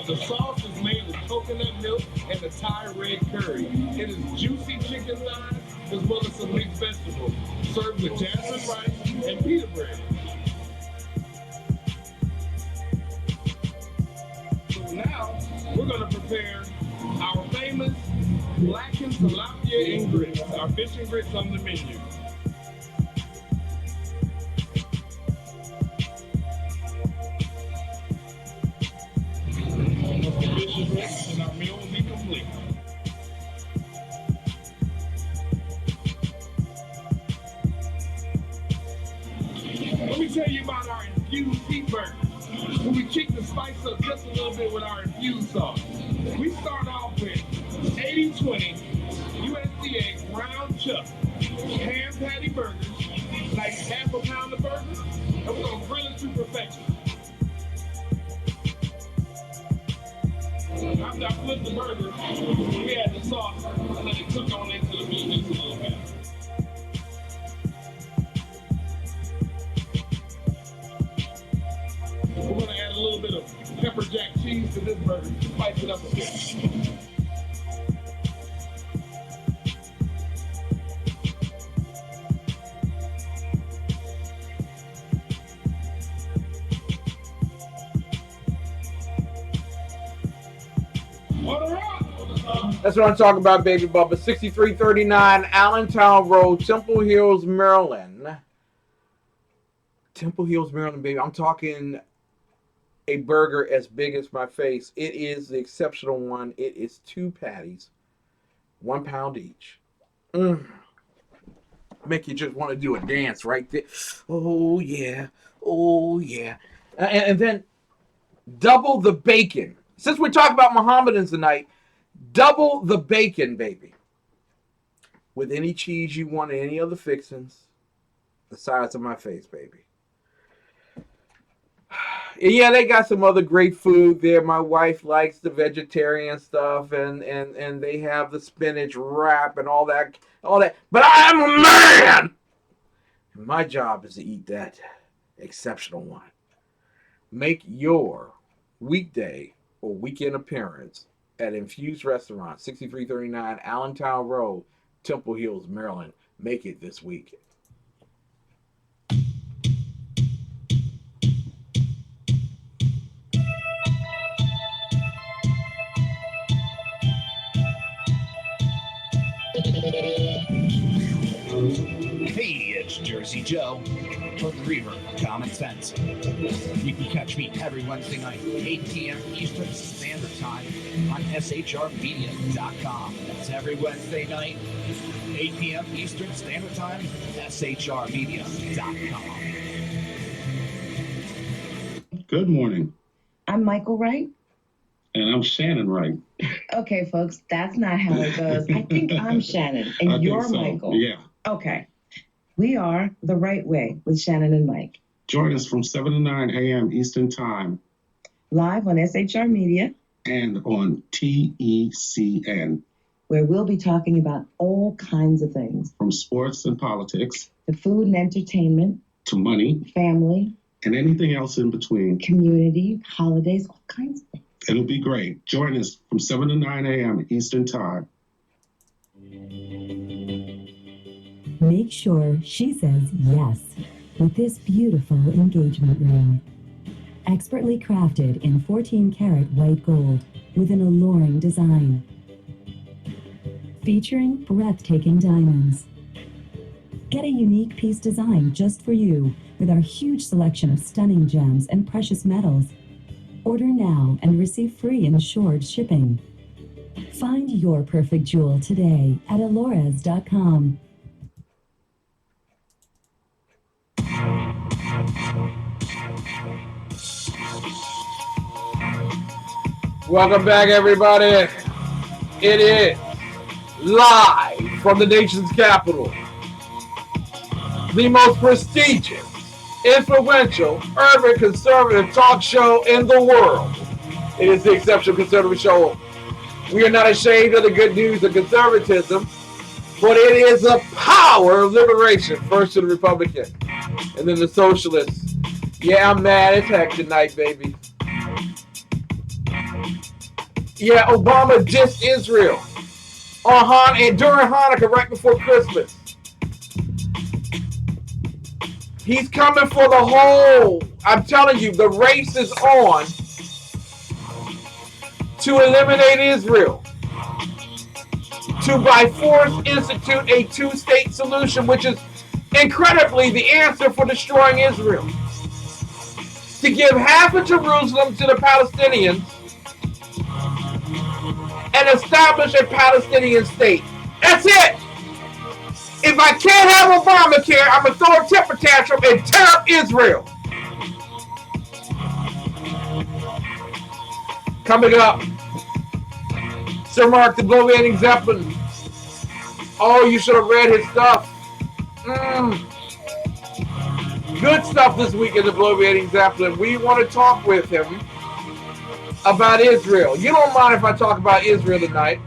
The sauce is made with coconut milk and the Thai red curry. It is juicy chicken thighs as well as some mixed vegetables, served with jasmine rice and pita bread. So now we're going to prepare our famous blackened tilapia and grits, our fish and grits on the menu. And our meal will be complete. Let me tell you about our infused beef burgers. We kick the spice up just a little bit with our infused sauce. We start off with 80-20 USDA ground chuck ham patty burgers, like half a pound of burgers, and we're gonna grill it to perfection. After I flip the burger, we add the sauce and let it cook on into the meat just a little bit. We're going to add a little bit of pepper jack cheese to this burger to spice it up a bit. That's what I'm talking about, baby Bubba. 6339 Allentown Road, Temple Hills, Maryland. Temple Hills, Maryland, baby. I'm talking a burger as big as my face. It is the exceptional one. It is 2 patties, 1 pound each. Make you just want to do a dance right there. Oh, yeah. Oh, yeah. And then double the bacon. Since we talk about Mohammedans tonight, double the bacon, baby. With any cheese you want and any other fixings, the size of my face, baby. And yeah, they got some other great food there. My wife likes the vegetarian stuff, and they have the spinach wrap and all that. But I'm a man, and my job is to eat that exceptional one. Make your weekday or weekend appearance at Infused Restaurant, 6339 Allentown Road, Temple Hills, Maryland. Make it this week. Hey, it's Jersey Joe for Reaver Common Sense. You can catch me every Wednesday night, 8 p.m. Eastern Standard Time on shrmedia.com. That's every Wednesday night, 8 p.m. Eastern Standard Time, shrmedia.com. Good morning. I'm Michael Wright. And I'm Shannon Wright. Okay, folks, that's not how it goes. I think I'm Shannon, and you're Michael. Yeah. Okay. We are The Right Way with Shannon and Mike. Join us from 7 to 9 a.m. Eastern Time. Live on SHR Media. And on TECN. Where we'll be talking about all kinds of things. From sports and politics. To food and entertainment. To money. Family. And anything else in between. Community, holidays, all kinds of things. It'll be great. Join us from 7 to 9 a.m. Eastern Time. Make sure she says yes with this beautiful engagement ring. Expertly crafted in 14-karat white gold with an alluring design. Featuring breathtaking diamonds. Get a unique piece designed just for you with our huge selection of stunning gems and precious metals. Order now and receive free insured shipping. Find your perfect jewel today at alores.com. Welcome back, everybody. It is live from the nation's capital, the most prestigious, influential, urban conservative talk show in the world. It is the Exceptional Conservative Show. We are not ashamed of the good news of conservatism, but it is the power of liberation. First to the Republican, and then the socialists. Yeah, I'm mad as heck tonight, baby. Yeah, Obama dissed Israel on and during Hanukkah, right before Christmas. He's coming for the whole. I'm telling you, the race is on to eliminate Israel, to by force institute a two-state solution, which is incredibly the answer for destroying Israel. To give half of Jerusalem to the Palestinians and establish a Palestinian state. That's it. If I can't have Obamacare, I'm going to throw a temper tantrum and tear up Israel. Coming up, Sir Mark, the Bloviating Zeppelin. Oh, you should have read his stuff. Good stuff this week in the Bloviating Zeppelin. We want to talk with him about Israel. You don't mind if I talk about Israel tonight?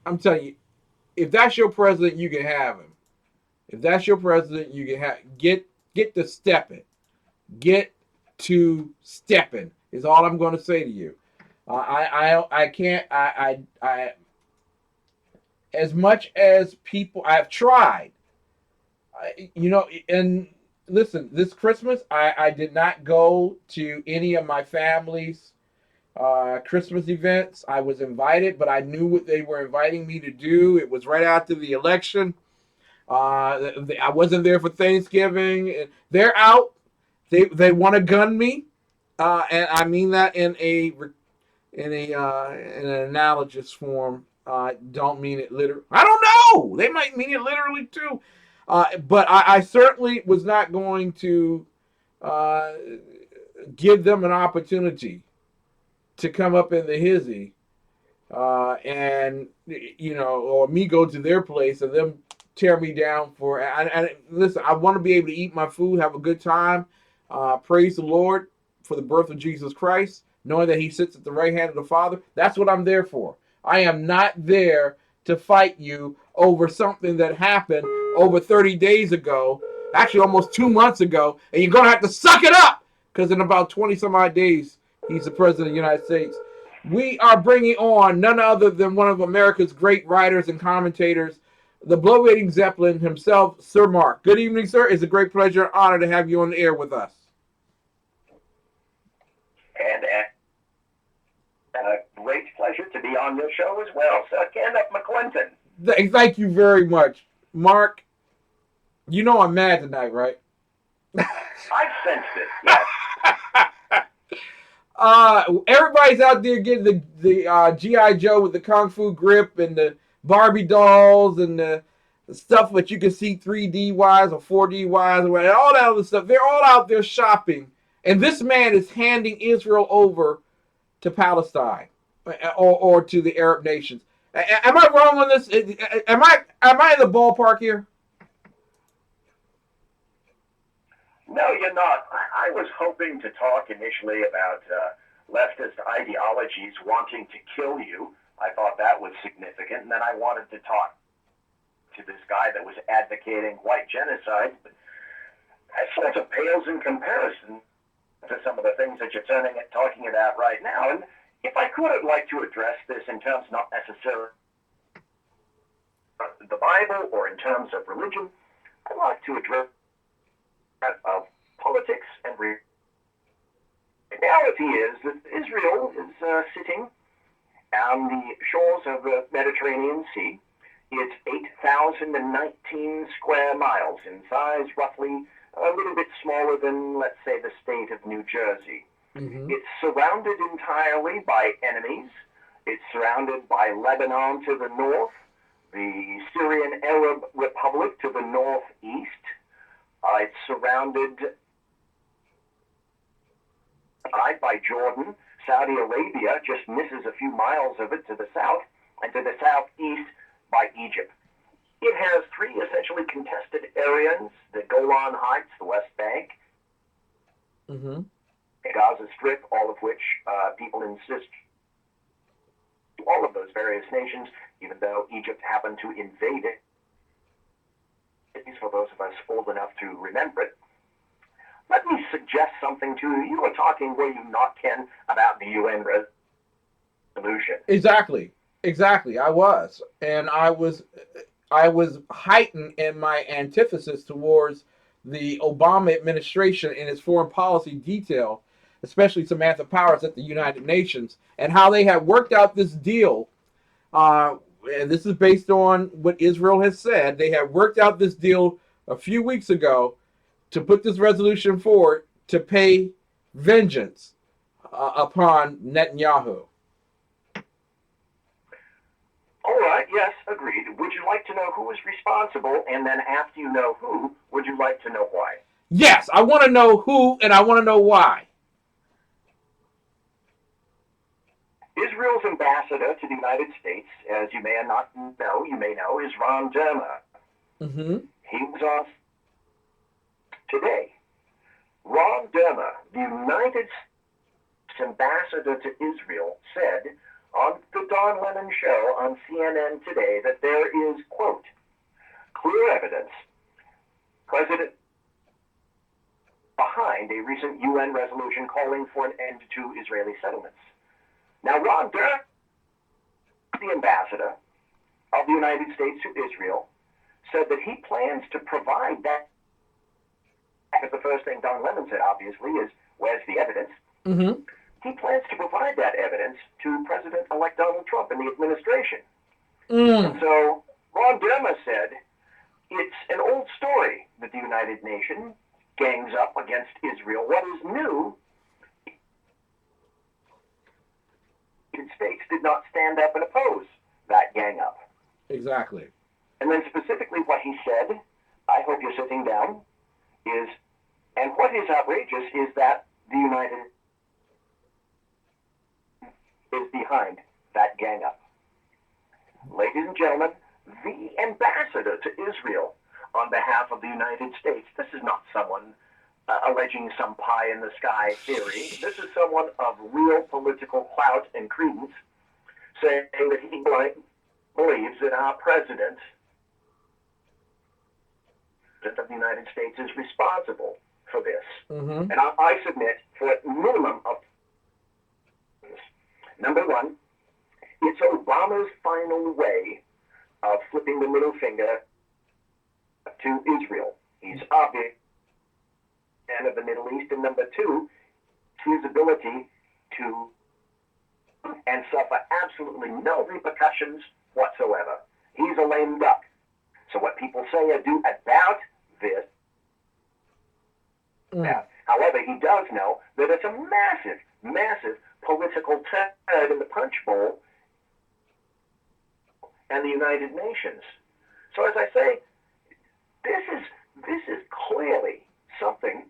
I'm telling you, if that's your president, you can have him. If that's your president, you can have get to stepping. Get to stepping is all I'm going to say to you. I can't. As much as people, I've tried. And listen, this Christmas, I did not go to any of my family's Christmas events. I was invited, but I knew what they were inviting me to do. It was right after the election. I wasn't there for Thanksgiving. They're out. They want to gun me, and I mean that in an analogous form. Don't mean it literally. I don't know. They might mean it literally too. But I certainly was not going to give them an opportunity to come up in the hizzy and, or me go to their place and them tear me down for. And listen, I want to be able to eat my food, have a good time, praise the Lord for the birth of Jesus Christ, knowing that he sits at the right hand of the Father. That's what I'm there for. I am not there to fight you over something that happened over 30 days ago, actually almost 2 months ago, and you're going to have to suck it up because in about 20 some odd days, he's the president of the United States. We are bringing on none other than one of America's great writers and commentators, the Bloviating Zeppelin himself, Sir Mark. Good evening, sir. It's a great pleasure and honor to have you on the air with us. And a great pleasure to be on your show as well, Sir Kenneth McClinton. Thank you very much. Mark, you know I'm mad tonight, right? I sensed it, yes. Everybody's out there getting the G.I. Joe with the Kung Fu grip and the Barbie dolls and the stuff that you can see 3D-wise or 4D-wise or all that other stuff. They're all out there shopping. And this man is handing Israel over to Palestine or to the Arab nations. Am I wrong on this? Am I in the ballpark here? No, you're not. I was hoping to talk initially about leftist ideologies wanting to kill you. I thought that was significant. And then I wanted to talk to this guy that was advocating white genocide. But that sort of pales in comparison to some of the things that you're talking about right now. And if I could, I'd like to address this in terms not necessarily the Bible or in terms of religion. I'd like to address of politics and reality is that Israel is sitting on the shores of the Mediterranean Sea. It's 8,019 square miles in size, roughly a little bit smaller than, let's say, the state of New Jersey. Mm-hmm. It's surrounded entirely by enemies. It's surrounded by Lebanon to the north, the Syrian Arab Republic to the northeast. It's surrounded by Jordan, Saudi Arabia just misses a few miles of it to the south, and to the southeast by Egypt. It has three essentially contested areas: the Golan Heights, the West Bank, Mm-hmm. the Gaza Strip, all of which people insist, all of those various nations, even though Egypt happened to invade it, at least for those of us old enough to remember it. Let me suggest something to you. You were talking, were you not, Ken, about the UN resolution? Exactly. I was, and I was heightened in my antithesis towards the Obama administration and its foreign policy detail, especially Samantha Powers at the United Nations, and how they had worked out this deal. And this is based on what Israel has said. They had worked out this deal a few weeks ago to put this resolution forward to pay vengeance upon Netanyahu. All right, yes, agreed. Would you like to know who is responsible? And then after you know who, would you like to know why? Yes, I want to know who, and I want to know why. Israel's ambassador to the United States, as you may not know, you may know, is Ron Dermer. Mm-hmm. He was on today. Ron Dermer, the United States ambassador to Israel, said on the Don Lemon show on CNN today that there is, quote, clear evidence President behind a recent UN resolution calling for an end to Israeli settlements. Now, Ron Dermer, the ambassador of the United States to Israel, said that he plans to provide that. Because the first thing Don Lemon said, obviously, is, where's the evidence? Mm-hmm. He plans to provide that evidence to President-elect Donald Trump and the administration. Mm. And so Ron Dermer said, it's an old story that the United Nations gangs up against Israel. What is new, the United States did not stand up and oppose that gang up. Exactly. And then specifically what he said, I hope you're sitting down, is, and what is outrageous is that the United is behind that gang up. Ladies and gentlemen, the ambassador to Israel on behalf of the United States, this is not someone alleging some pie in the sky theory. This is someone of real political clout and credence saying that he believes that our president of the United States is responsible for this. Mm-hmm. And I submit for a minimum of number one, it's Obama's final way of flipping the middle finger to Israel. He's obvious and of the Middle East. And number two, his ability to and suffer absolutely no repercussions whatsoever. He's a lame duck. So what people say or do about this, however, he does know that it's a massive, massive political turd in the punch bowl and the United Nations. So as I say, this is clearly something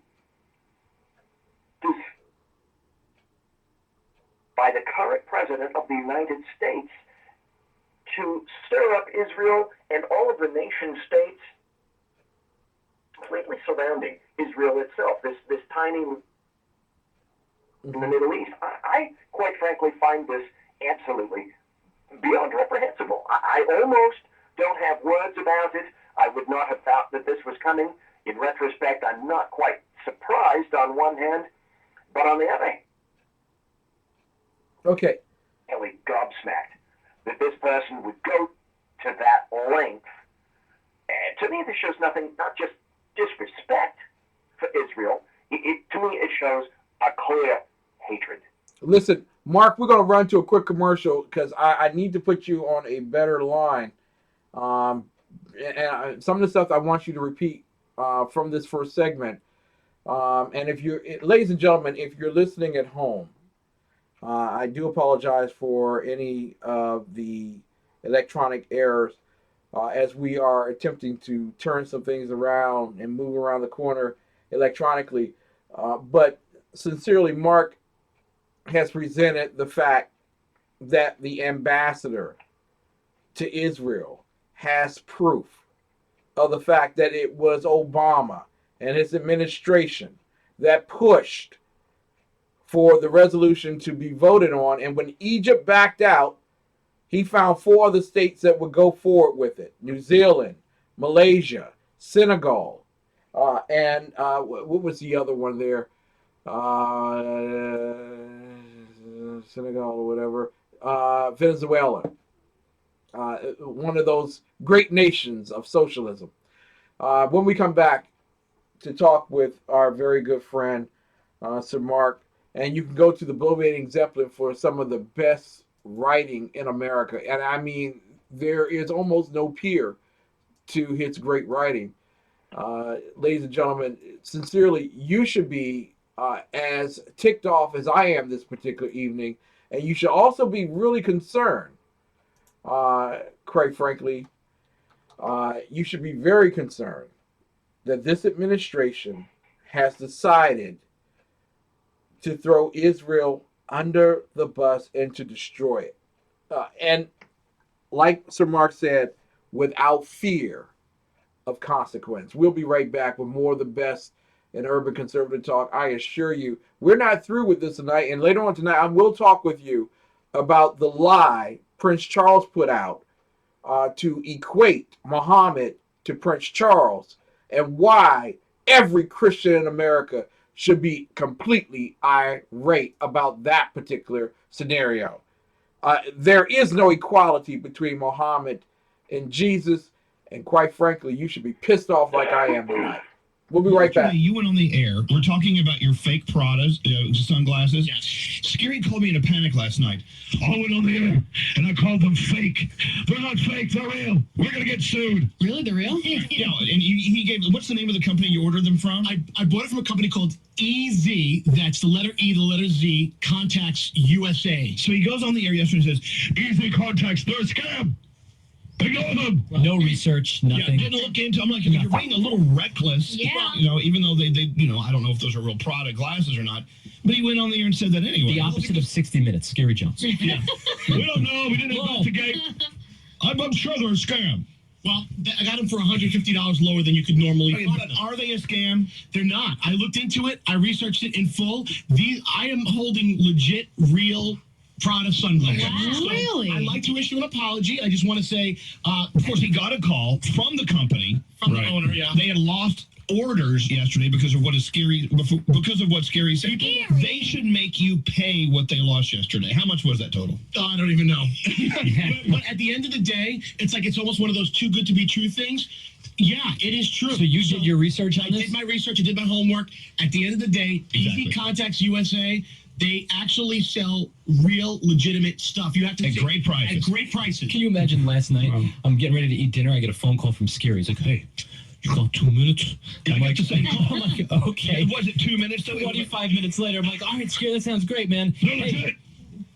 by the current president of the United States to stir up Israel and all of the nation states completely surrounding Israel itself, this tiny in the Middle East. I quite frankly find this absolutely beyond reprehensible. I almost don't have words about it. I would not have thought that this was coming. In retrospect, I'm not quite surprised on one hand, but on the other hand, okay, really gobsmacked that this person would go to that length. And to me, this shows nothing, not just disrespect for Israel. To me, it shows a clear hatred. Listen, Mark, we're going to run to a quick commercial because I need to put you on a better line. And some of the stuff I want you to repeat from this first segment. And if you're, ladies and gentlemen, if you're listening at home, I do apologize for any of the electronic errors as we are attempting to turn some things around and move around the corner electronically. But sincerely, Mark, has presented the fact that the ambassador to Israel has proof of the fact that it was Obama and his administration that pushed for the resolution to be voted on. And when Egypt backed out, he found 4 other states that would go forward with it: New Zealand, Malaysia, Senegal, and what was the other one there? Senegal or whatever. Venezuela. One of those great nations of socialism. When we come back to talk with our very good friend, Sir Mark, and you can go to the Bloviating Zeppelin for some of the best writing in America. And I mean, there is almost no peer to his great writing. Ladies and gentlemen, sincerely, you should be as ticked off as I am this particular evening. And you should also be really concerned, quite frankly, you should be very concerned that this administration has decided to throw Israel under the bus and to destroy it. And like Sir Mark said, without fear of consequence. We'll be right back with more of the best in urban conservative talk. I assure you, we're not through with this tonight. And later on tonight, I will talk with you about the lie Prince Charles put out to equate Muhammad to Prince Charles, and why every Christian in America should be completely irate about that particular scenario. There is no equality between Muhammad and Jesus, and quite frankly, you should be pissed off like I am tonight. We'll be right back. You went on the air. We're talking about your fake Pradas, sunglasses. Yes. Scary called me in a panic last night. I went on the air, and I called them fake. They're not fake. They're real. We're going to get sued. Really? They're real? Yeah, and he gave, what's the name of the company you ordered them from? I bought it from a company called EZ. That's the letter E, the letter Z, Contacts USA. So he goes on the air yesterday and says, EZ Contacts, they're a scam. Ignore them. No research, nothing. Yeah, didn't look into. I'm like, you're being a little reckless. Yeah. You know, even though they, I don't know if those are real Prada glasses or not. But he went on the air and said that anyway. The opposite of 60 Minutes, Scary Jones. Yeah. We don't know. We didn't investigate. I'm sure they're a scam. Well, I got them for $150 lower than you could normally Okay, find but them. are they a scam? They're not. I looked into it. I researched it in full. I am holding legit, real Prada sunglasses. Wow. So Really? I'd like to issue an apology. I just want to say, Of course, he got a call from the company. from the owner, yeah. They had lost orders yesterday because of what Scary said. They should make you pay what they lost yesterday. How much was that total? I don't even know. but at the end of the day, it's almost one of those too good to be true things. Yeah, it is true. So you did your research on I this? did my research. I did my homework. At the end of the day, Exactly. EZ Contacts USA, they actually sell real, legitimate stuff. You have to At great prices. At great prices. Can you imagine last night, I'm getting ready to eat dinner, I get a phone call from Scary. He's like, hey, you got 2 minutes? I I'm got Oh like, to say, I'm like, okay. Was it 2 minutes? 25 minutes later, I'm like, all right, Scary, that sounds great, man. No, legit.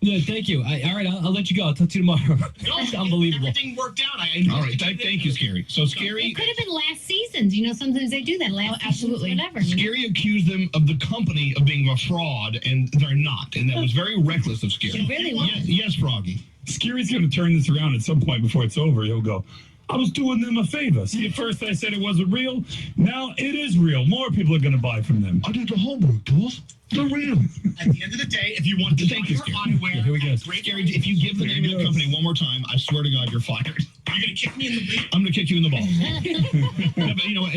Yeah, thank you. All right, I'll let you go. I'll talk to you tomorrow. It's unbelievable. Everything worked out. All right, thank you, Scary. So Scary, It could have been last season's. You know, sometimes they do that. absolutely. Whatever. Scary accused them of the company of being a fraud, and they're not. And that was very reckless of Scary. It really was. Yes, Froggy. Scary's going to turn this around at some point before it's over. He'll go, I was doing them a favor. See, at first I said it wasn't real. Now it is real. More people are going to buy from them. I did the homework, boss. They're real. At the end of the day, if you want to Thank you, Scary. eyewear, Here we go. Scary, if you give the name of the company one more time, I swear to God, you're fired. You're going to kick me in the I'm going to kick you in the balls. No,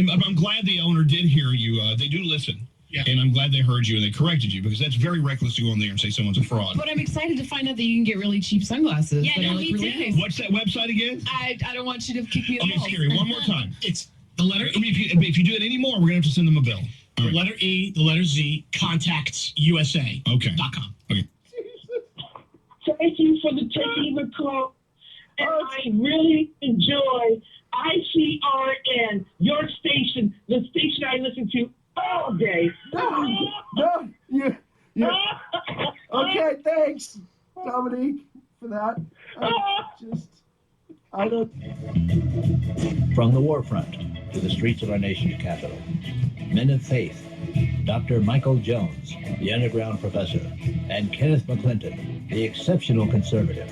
but, I'm glad the owner did hear you. They do listen. Yeah. And I'm glad they heard you and they corrected you, because that's very reckless to go on there and say someone's a fraud. But I'm excited to find out that you can get really cheap sunglasses. Yeah, that no, are, me really too. nice. What's that website again? I don't want you to kick me in the Okay, balls. Scary, one more time. It's the letter I mean, if you do it anymore, we're going to have to send them a bill. All The right. letter E, the letter Z, contactsusa.com. Okay. Okay. Thank you for taking the call. And I really enjoy ICRN, your station, the station I listen to all day. No, okay, thanks, Dominique, for that. I don't. From the war front to the streets of our nation's capital, men of faith Dr. Michael Jones, the underground professor, and Kenneth McClinton, the exceptional conservative,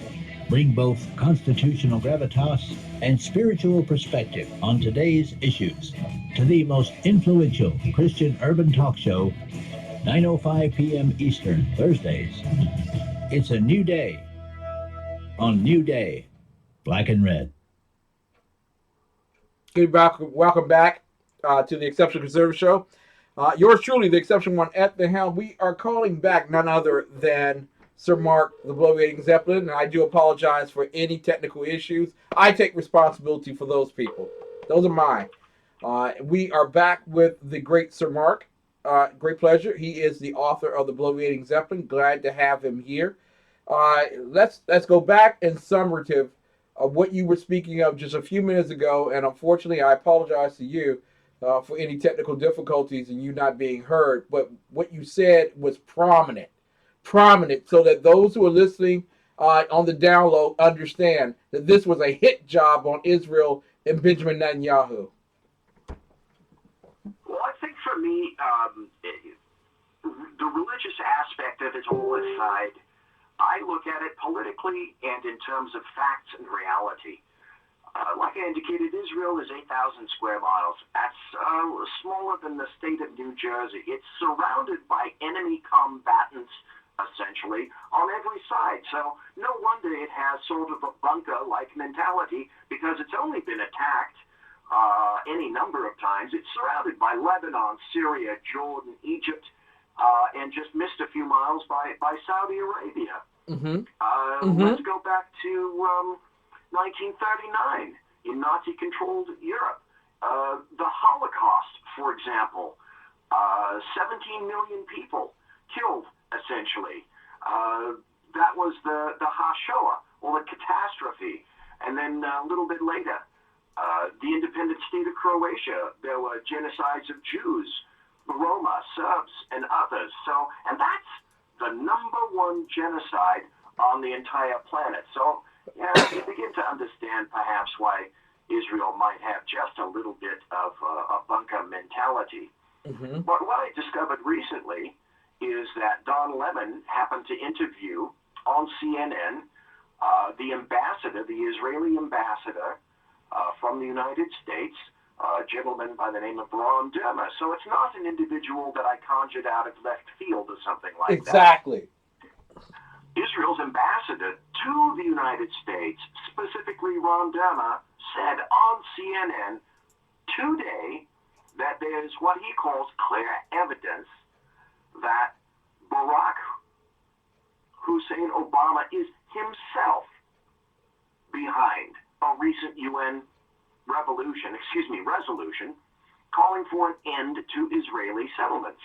bring both constitutional gravitas and spiritual perspective on today's issues to the most influential Christian urban talk show, 9:05 p.m. Eastern, Thursdays. It's a new day on New Day, Black and Red. Good, welcome back to the Exceptional Conservative Show. Yours truly, the Exceptional One at the helm. We are calling back none other than Sir Mark, the Bloviating Zeppelin, and I do apologize for any technical issues. I take responsibility for those people. Those are mine. We are back with the great Sir Mark. Great pleasure. He is the author of the Bloviating Zeppelin. Glad to have him here. Let's go back and summative of what you were speaking of just a few minutes ago, and unfortunately, I apologize to you for any technical difficulties and you not being heard. But what you said was prominent, so that those who are listening on the download understand that this was a hit job on Israel and Benjamin Netanyahu. Well, I think for me, the religious aspect of it all aside, I look at it politically and in terms of facts and reality. Like I indicated, Israel is 8,000 square miles. That's smaller than the state of New Jersey. It's surrounded by enemy combatants, essentially, on every side. So no wonder it has sort of a bunker-like mentality, because it's only been attacked any number of times. It's surrounded by Lebanon, Syria, Jordan, Egypt, and just missed a few miles by Saudi Arabia. Let's go back to 1939 in Nazi-controlled Europe. The Holocaust, for example, 17 million people killed, essentially. That was the Hashoah, or the catastrophe. And then a little bit later, the independent state of Croatia, there were genocides of Jews, the Roma, Serbs, and others. And that's the #1 genocide on the entire planet. So, yeah, you begin to understand perhaps why Israel might have just a little bit of a bunker mentality. But what I discovered recently is that Don Lemon happened to interview on CNN the ambassador, the Israeli ambassador from the United States, a gentleman by the name of Ron Dermer. So it's not an individual that I conjured out of left field or something like that. Exactly. Israel's ambassador to the United States, specifically Ron Dermer, said on CNN today that there's what he calls clear evidence that Barack Hussein Obama is himself behind a recent UN resolution calling for an end to Israeli settlements.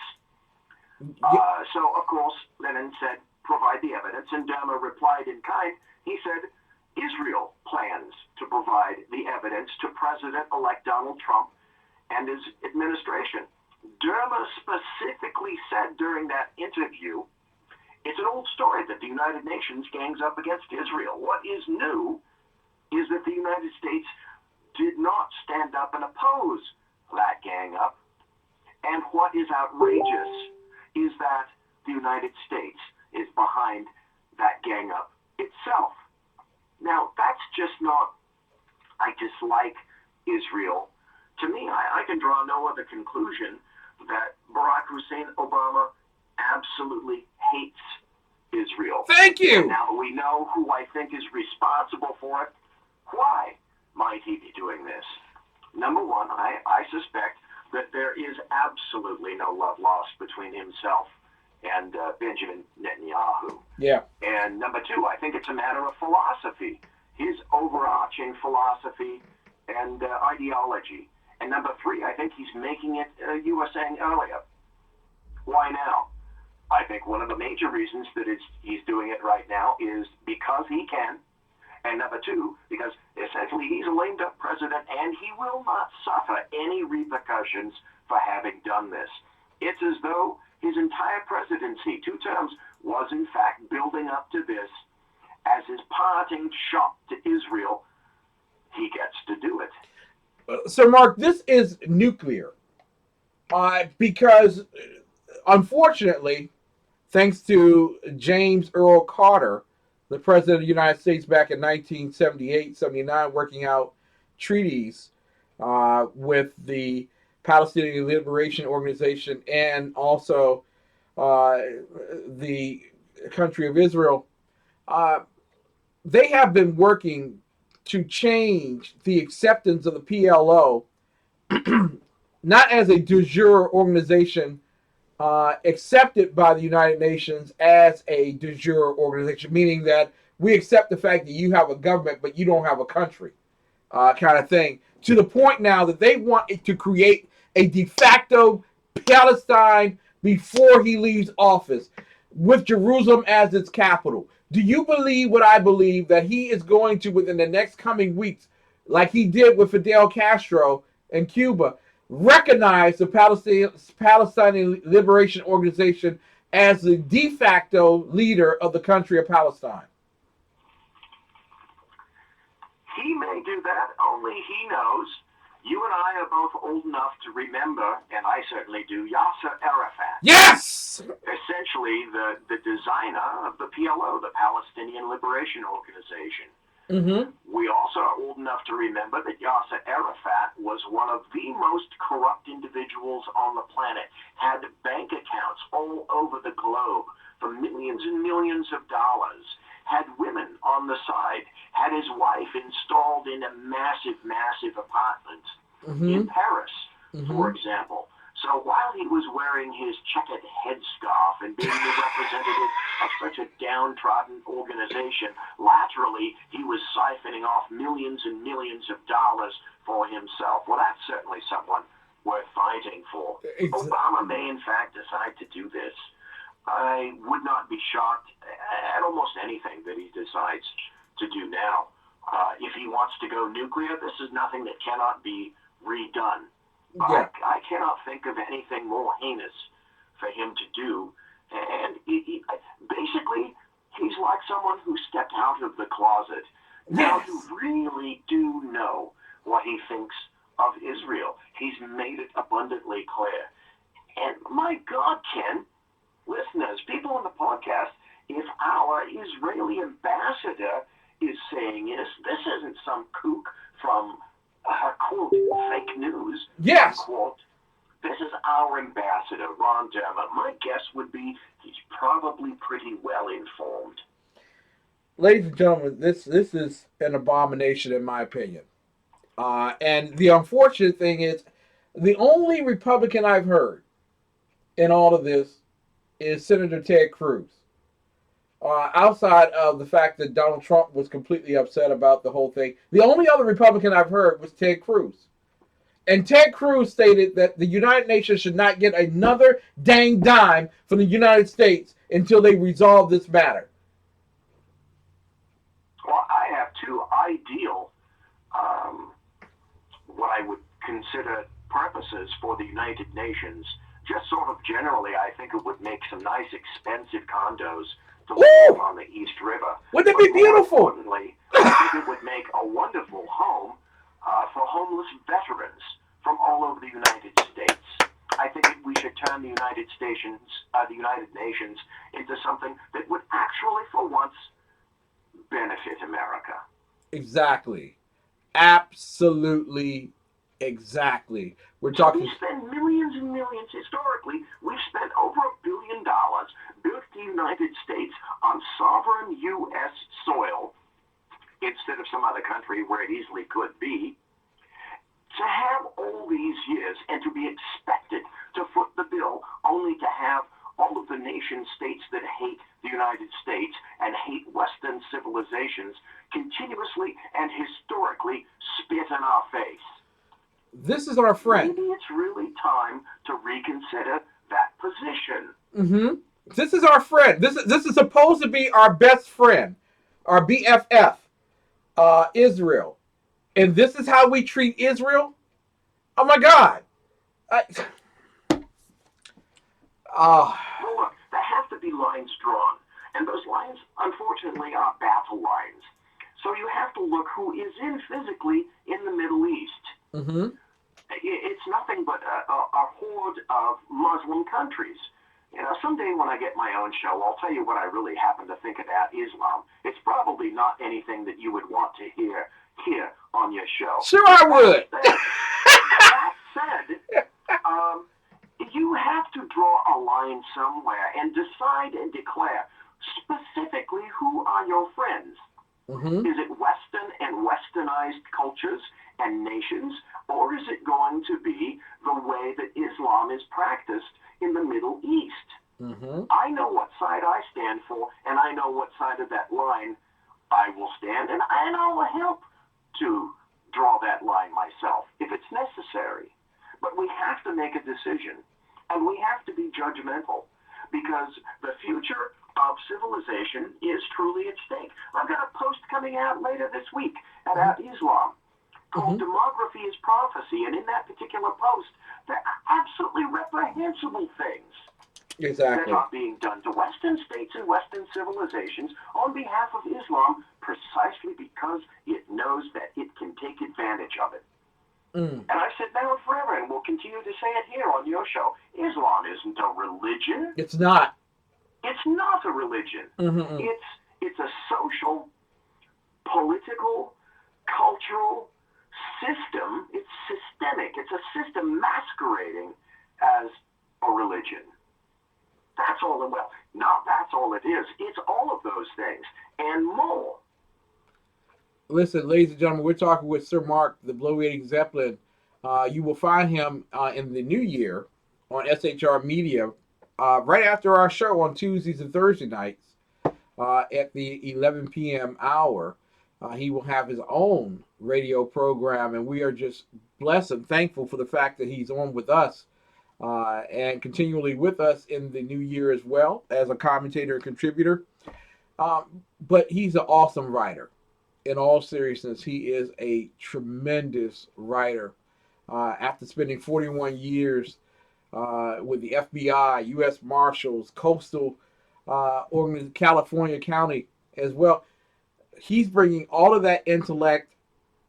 So, of course, Lenin said, provide the evidence, and Dermer replied in kind. He said, Israel plans to provide the evidence to President-elect Donald Trump and his administration. Dermer specifically said during that interview, it's an old story that the United Nations gangs up against Israel. What is new is that the United States did not stand up and oppose that gang up. And what is outrageous is that the United States is behind that gang up itself. Now, that's just not, I dislike Israel. To me, I can draw no other conclusion that Barack Hussein Obama absolutely hates Israel. Thank you. And now we know who I think is responsible for it. Why might he be doing this? Number one, I suspect that there is absolutely no love lost between himself and Benjamin Netanyahu. Yeah. And number two, I think it's a matter of philosophy, his overarching philosophy and ideology. And number three, I think he's making it, you were saying earlier, why now? I think one of the major reasons that he's doing it right now is because he can. And number two, because essentially he's a lame duck president and he will not suffer any repercussions for having done this. It's as though his entire presidency, 2 terms, was in fact building up to this as his parting shot to Israel. He gets to do it. Sir Mark, this is nuclear. Because unfortunately, thanks to James Earl Carter, the President of the United States back in 1978, 79, working out treaties with the Palestinian Liberation Organization and also the country of Israel, they have been working to change the acceptance of the PLO, not as a de jure organization accepted by the United Nations as a de jure organization, meaning that we accept the fact that you have a government, but you don't have a country, kind of thing, to the point now that they want it to create a de facto Palestine before he leaves office, with Jerusalem as its capital. Do you believe what I believe, that he is going to, within the next coming weeks, like he did with Fidel Castro in Cuba, recognize the Palestinian Liberation Organization as the de facto leader of the country of Palestine? He may do that, only he knows. You and I are both old enough to remember, and I certainly do, Yasser Arafat. Yes! Essentially the designer of the PLO, the Palestinian Liberation Organization. Mm-hmm. We also are old enough to remember that Yasser Arafat was one of the most corrupt individuals on the planet, had bank accounts all over the globe for millions and millions of dollars, had women on the side, had his wife installed in a massive, massive apartment in Paris, for example. So while he was wearing his checkered headscarf and being the representative of such a downtrodden organization, laterally he was siphoning off millions and millions of dollars for himself. Well, that's certainly someone worth fighting for. Obama may in fact decide to do this. I would not be shocked at almost anything that he decides to do now. If he wants to go nuclear, this is nothing that cannot be redone. Yeah. I cannot think of anything more heinous for him to do. And basically, he's like someone who stepped out of the closet. Now you really do know what he thinks of Israel. He's made it abundantly clear. And my God, Ken, listeners, people on the podcast, if our Israeli ambassador is saying this isn't some kook from quote, fake news. Yes. Quote, this is our ambassador, Ron Dermer. My guess would be he's probably pretty well informed. Ladies and gentlemen, this is an abomination in my opinion. And the unfortunate thing is, the only Republican I've heard in all of this is Senator Ted Cruz. Outside of the fact that Donald Trump was completely upset about the whole thing, the only other Republican I've heard was Ted Cruz. And Ted Cruz stated that the United Nations should not get another dang dime from the United States until they resolve this matter. Well, I have two ideal, what I would consider purposes for the United Nations. Just sort of generally, I think it would make some nice expensive condos to live on the East River. Wouldn't it be beautiful? More importantly, I think it would make a wonderful home for homeless veterans from all over the United States. I think we should turn the United Nations into something that would actually, for once, benefit America. Exactly. Absolutely. Exactly. We're talking. We spend millions and millions. Historically, we've spent over $1 billion built the United States on sovereign U.S. soil instead of some other country where it easily could be. To have all these years and to be expected to foot the bill only to have all of the nation states that hate the United States and hate Western civilizations continuously and historically spit in our face. This is our friend. Maybe it's really time to reconsider that position. Mm-hmm. This is our friend. This is supposed to be our best friend, our BFF, Israel. And this is how we treat Israel? Oh my God. Well, look, there have to be lines drawn. And those lines, unfortunately, are battle lines. So you have to look who is in physically in the Middle East. Mm-hmm. it's nothing but a horde of Muslim countries. Someday when I get my own show, I'll tell you what I really happen to think about Islam. It's probably not anything that you would want to hear here on your show. Sure I would. That said, you have to draw a line somewhere and decide and declare specifically who are your friends. Mm-hmm. Is it Western and westernized cultures and nations, or is it going to be the way that Islam is practiced in the Middle East? Mm-hmm. I know what side I stand for, and I know what side of that line I will stand, and I'll help to draw that line myself if it's necessary. But we have to make a decision, and we have to be judgmental, because the future of civilization is truly at stake. I've got a post coming out later this week about Islam called Demography is Prophecy, and in that particular post, there are absolutely reprehensible things that are being done to Western states and Western civilizations on behalf of Islam, precisely because it knows that it can take advantage of it. And I've said now forever, and will continue to say it here on your show, Islam isn't a religion. It's not. It's not a religion. Mm-hmm. It's a social, political, cultural system. It's systemic. It's a system masquerading as a religion. That's all the well. Not that's all it is. It's all of those things and more. Listen, ladies and gentlemen, we're talking with Sir Mark, the Bloviating Zeppelin. You will find him in the new year on SHR Media right after our show on Tuesdays and Thursday nights at the 11 p.m. hour. He will have his own radio program, and we are just blessed and thankful for the fact that he's on with us and continually with us in the new year as well as a commentator and contributor. But he's an awesome writer. In all seriousness, he is a tremendous writer. After spending 41 years with the FBI, U.S. Marshals, Coastal California County as well, he's bringing all of that intellect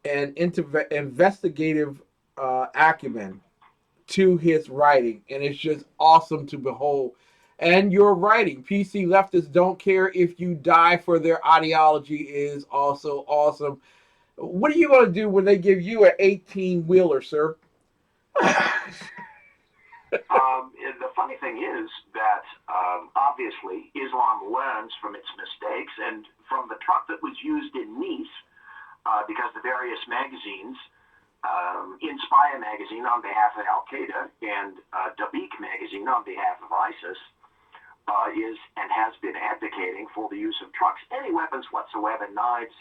and investigative acumen to his writing, and it's just awesome to behold. And your writing, PC Leftists Don't Care If You Die for Their Ideology, is also awesome. What are you going to do when they give you an 18-wheeler, sir? The funny thing is that obviously Islam learns from its mistakes, and from the truck that was used in Nice, because the various magazines, Inspire magazine on behalf of Al-Qaeda and Dabiq magazine on behalf of ISIS, is and has been advocating for the use of trucks, any weapons whatsoever, knives,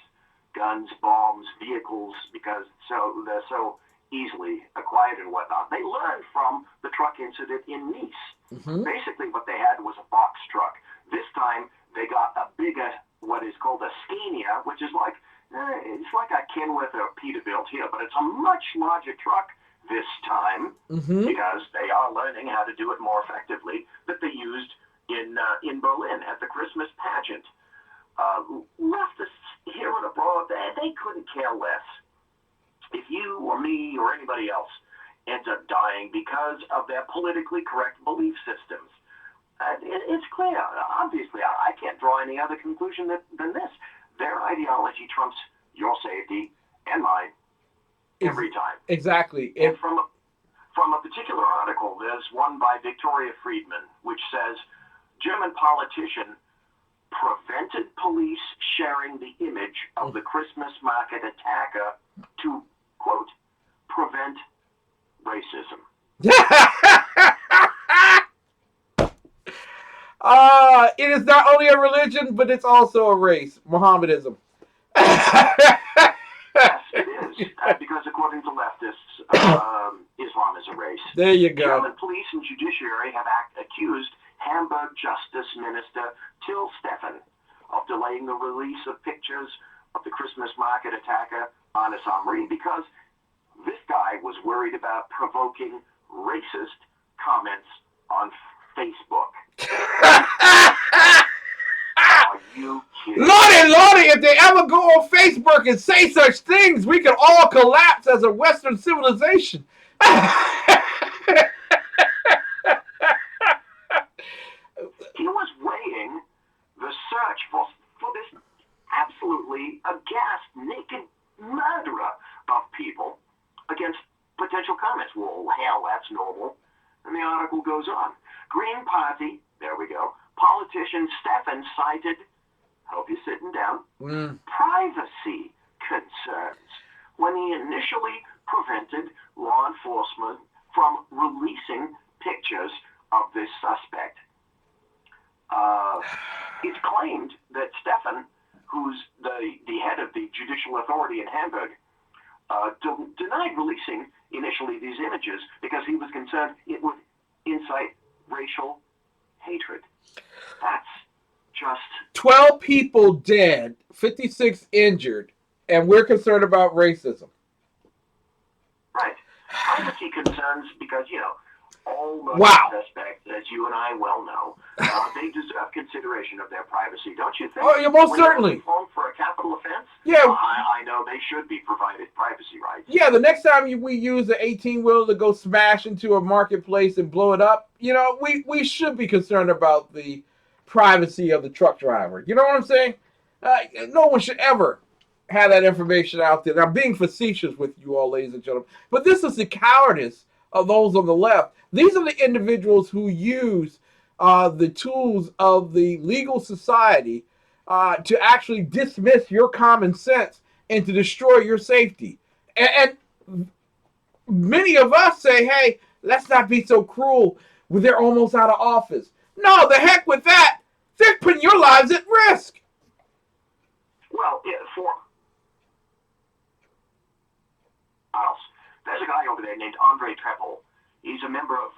guns, bombs, vehicles, because they're so easily acquired and whatnot. They learned from the truck incident in Nice. Mm-hmm. Basically what they had was a box truck. This time they got a bigger, what is called a Scania, which is like, it's like a Kenworth or Peterbilt here, but it's a much larger truck this time, because they are learning how to do it more effectively, that they used in Berlin at the Christmas pageant. Leftists here and abroad, they couldn't care less if you or me or anybody else ends up dying because of their politically correct belief systems. It's clear. Obviously, I can't draw any other conclusion than this. Their ideology trumps your safety and mine every time. Exactly. And from a particular article, there's one by Victoria Friedman, which says, German politician prevented police sharing the image of the Christmas market attacker to, quote, prevent racism. It is not only a religion, but it's also a race, Mohammedanism. Yes, it is. Because according to leftists, Islam is a race. There you go. German police and judiciary have accused Hamburg Justice Minister Till Steffen of delaying the release of pictures of the Christmas market attacker, Anis Amri, because this guy was worried about provoking racist comments on Facebook. Are you kidding? Lordy, if they ever go on Facebook and say such things, we can all collapse as a Western civilization. He was weighing the search for this absolutely aghast, naked murderer of people against potential comments. Well, hell, that's normal. And the article goes on. Green Party, there we go, politician Stefan cited, hope you're sitting down, privacy concerns when he initially prevented law enforcement from releasing pictures of this suspect. It's claimed that Stefan, who's the head of the judicial authority in Hamburg, denied releasing initially these images because he was concerned it would incite racial hatred. That's just 12 people dead, 56 injured, and we're concerned about racism. right. Privacy concerns because, you know, all murder Wow. suspects, as you and I well know, they deserve consideration of their privacy, don't you think? Oh, yeah, most When you're certainly. on the phone for a capital offense, Yeah. I know they should be provided privacy rights. Yeah, the next time we use an 18-wheeler to go smash into a marketplace and blow it up, you know, we should be concerned about the privacy of the truck driver. You know what I'm saying? No one should ever have that information out there. Now, I'm being facetious with you all, ladies and gentlemen, but this is the cowardice of those on the left. These are the individuals who use the tools of the legal society to actually dismiss your common sense and to destroy your safety. And many of us say, hey, let's not be so cruel when they're almost out of office. No, the heck with that. They're putting your lives at risk. Well, there's a guy over there named Andre Treppel. He's a member of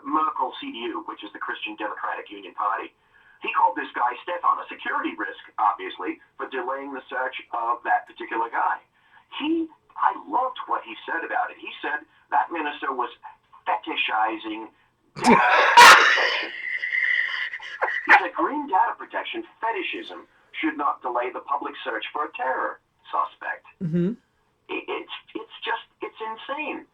Merkel CDU, which is the Christian Democratic Union Party. He called this guy Stefan a security risk, obviously, for delaying the search of that particular guy. I loved what he said about it. He said that minister was fetishizing data protection. He said green data protection fetishism should not delay the public search for a terror suspect. Mm-hmm. It's insane.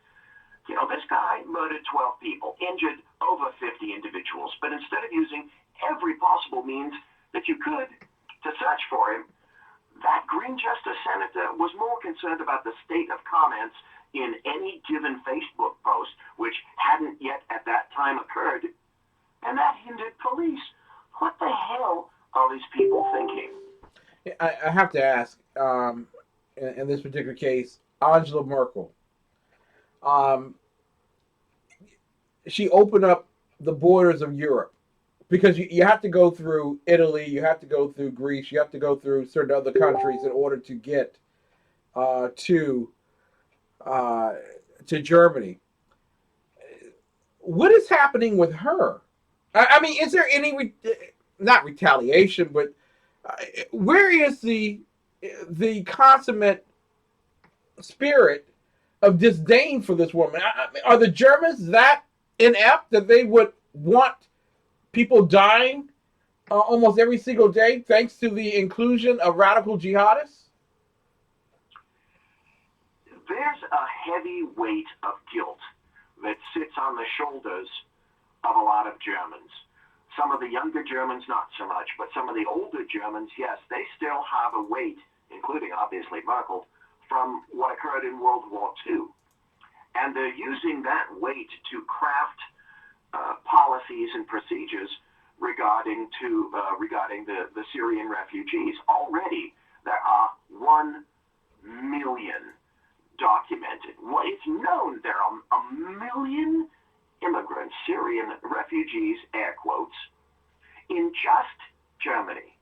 You know, this guy murdered 12 people, injured over 50 individuals, but instead of using every possible means that you could to search for him, that Green Justice Senator was more concerned about the state of comments in any given Facebook post, which hadn't yet at that time occurred, and that hindered police. What the hell are these people thinking? I have to ask, in this particular case, Angela Merkel. She opened up the borders of Europe because you have to go through Italy, you have to go through Greece, you have to go through certain other countries in order to get to Germany. What is happening with her? I mean, is there any not retaliation, but where is the consummate spirit of disdain for this woman? Are the Germans that inept that they would want people dying almost every single day thanks to the inclusion of radical jihadists? There's a heavy weight of guilt that sits on the shoulders of a lot of Germans. Some of the younger Germans, not so much, but some of the older Germans, yes, they still have a weight, including obviously Merkel, from what occurred in World War II. And they're using that weight to craft policies and procedures regarding the Syrian refugees. Already, there are 1 million documented. Well, it's known there are a million immigrants, Syrian refugees, air quotes, in just Germany.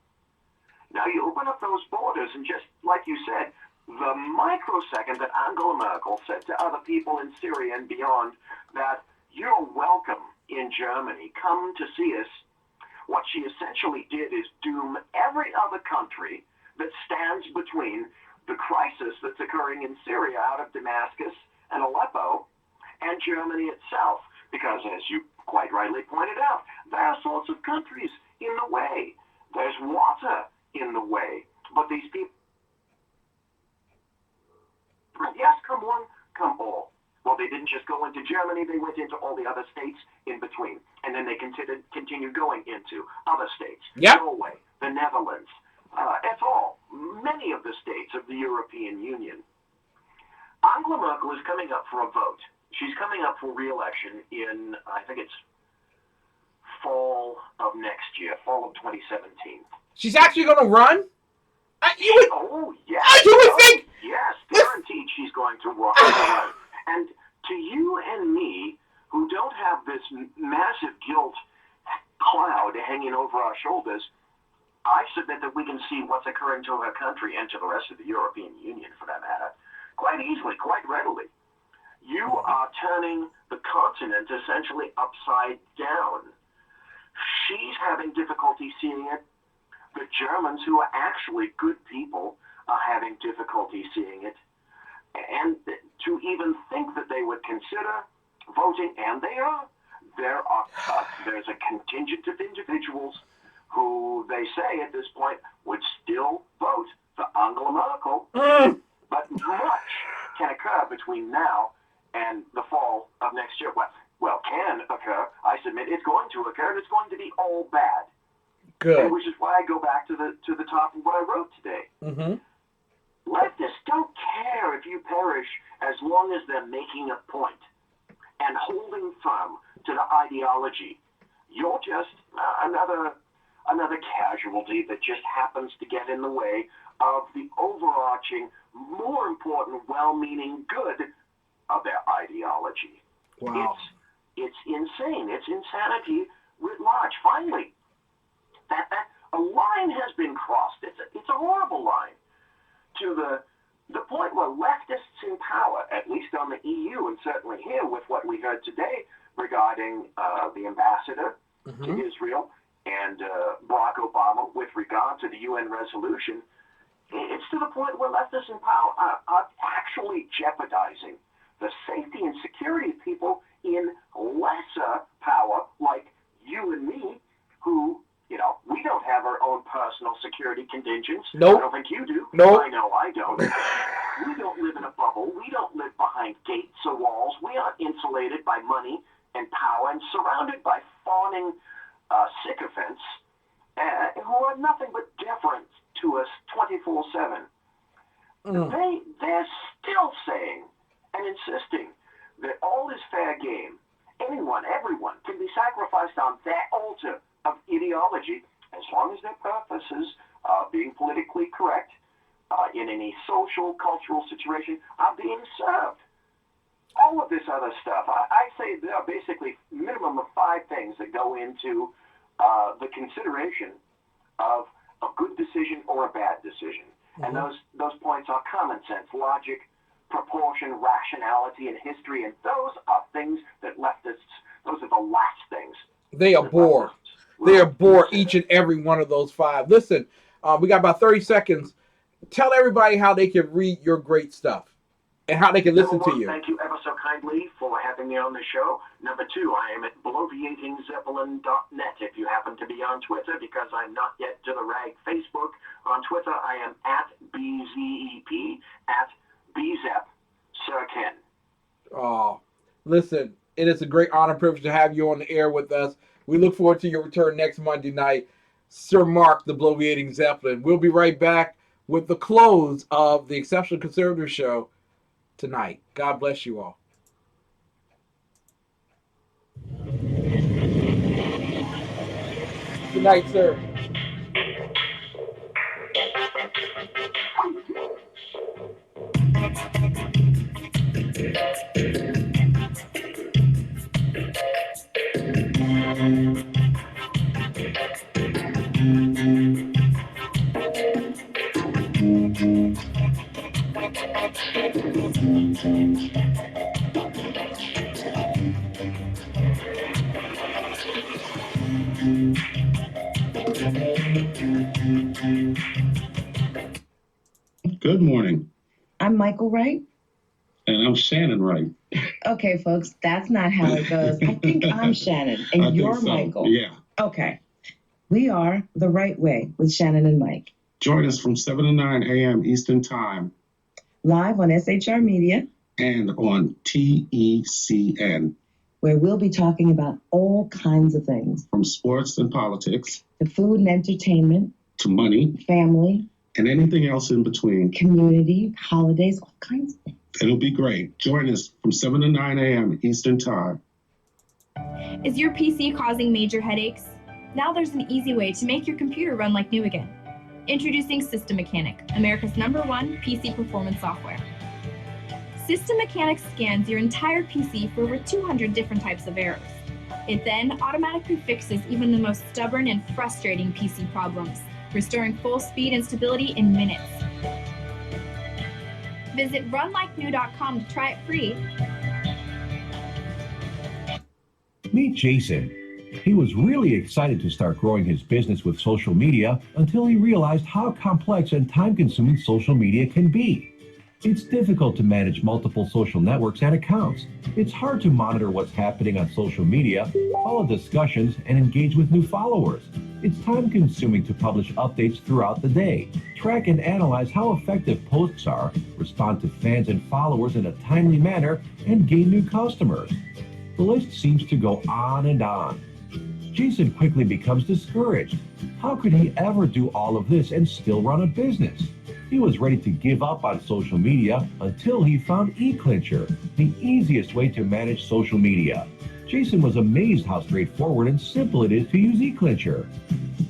Now, you open up those borders, and just like you said, the microsecond that Angela Merkel said to other people in Syria and beyond that you're welcome in Germany, come to see us, what she essentially did is doom every other country that stands between the crisis that's occurring in Syria out of Damascus and Aleppo and Germany itself. Because, as you quite rightly pointed out, there are sorts of countries in the way. There's water in the way. But these people, yes, come one, come all. Well, they didn't just go into Germany, they went into all the other states in between. And then they continued going into other states. Yep. Norway, the Netherlands, et al. Many of the states of the European Union. Angela Merkel is coming up for a vote. She's coming up for re-election in, I think it's fall of next year, fall of 2017. She's actually going to run? Oh, yes. You would think. Yes, guaranteed she's going to run. And to you and me, who don't have this massive guilt cloud hanging over our shoulders, I submit that we can see what's occurring to her country and to the rest of the European Union, for that matter, quite easily, quite readily. You are turning the continent essentially upside down. She's having difficulty seeing it. The Germans, who are actually good people, are having difficulty seeing it. And to even think that they would consider voting, and they are, there are cuts. There's a contingent of individuals who they say at this point would still vote for Angela Merkel. But much can occur between now and the fall of next year. Well, can occur. I submit it's going to occur, and it's going to be all bad. Good. Which is why I go back to the top of what I wrote today. Mm-hmm. Leftists don't care if you perish as long as they're making a point and holding firm to the ideology. You're just another casualty that just happens to get in the way of the overarching, more important, well-meaning good of their ideology. Wow. It's insane. It's insanity writ large. Finally, that a line has been crossed. It's a horrible line to the point where leftists in power, at least on the EU and certainly here with what we heard today regarding the ambassador to Israel and Barack Obama with regard to the UN resolution, it's to the point where leftists in power are actually jeopardizing the safety and security of people in lesser power like you and me, who, we don't have our own personal security contingents. Nope. I don't think you do. Nope. I know I don't. We don't live in a bubble. We don't live behind gates or walls. We aren't insulated by money and power and surrounded by fawning sycophants who are nothing but deferent to us 24/7. They're still saying and insisting that all is fair game. Anyone, everyone can be sacrificed on that altar of ideology as long as their purposes, being politically correct in any social, cultural situation, are being served. All of this other stuff, I say there are basically minimum of 5 things that go into the consideration of a good decision or a bad decision. And those points are common sense, logic, proportion, rationality, and history, and those are things that leftists, those are the last things. They abhor. They abhor each and every one of those 5. Listen, we got about 30 seconds. Tell everybody how they can read your great stuff and how they can listen to you. Thank you ever so kindly for having me on the show. Number 2, I am at bloviatingzeppelin.net if you happen to be on Twitter, because I'm not yet to the rag Facebook. On Twitter, I am at BZEP, at BZEP, Sir Ken. Oh, listen, it is a great honor and privilege to have you on the air with us. We look forward to your return next Monday night. Sir Mark, the Bloviating Zeppelin. We'll be right back with the close of the Exceptional Conservative Show tonight. God bless you all. Good night, sir. Good morning. I'm Michael Wright. And I'm Shannon Wright. Okay, folks, that's not how it goes. I think I'm Shannon, and you're so. Michael. Yeah. Okay. We are The Right Way with Shannon and Mike. Join us from 7 to 9 a.m. Eastern Time. Live on SHR Media. and on TECN. Where we'll be talking about all kinds of things. From sports and politics, to food and entertainment, to money, family, and anything else in between. Community, holidays, all kinds of things. It'll be great. Join us from 7 to 9 a.m. Eastern Time. Is your PC causing major headaches? Now there's an easy way to make your computer run like new again. Introducing System Mechanic, America's #1 PC performance software. System Mechanic scans your entire PC for over 200 different types of errors. It then automatically fixes even the most stubborn and frustrating PC problems, restoring full speed and stability in minutes. Visit runlikenew.com to try it free. Meet Jason. He was really excited to start growing his business with social media until he realized how complex and time-consuming social media can be. It's difficult to manage multiple social networks and accounts. It's hard to monitor what's happening on social media, follow discussions, and engage with new followers. It's time-consuming to publish updates throughout the day, track and analyze how effective posts are, respond to fans and followers in a timely manner, and gain new customers. The list seems to go on and on. Jason quickly becomes discouraged. How could he ever do all of this and still run a business? He was ready to give up on social media until he found eClincher, the easiest way to manage social media. Jason was amazed how straightforward and simple it is to use eClincher.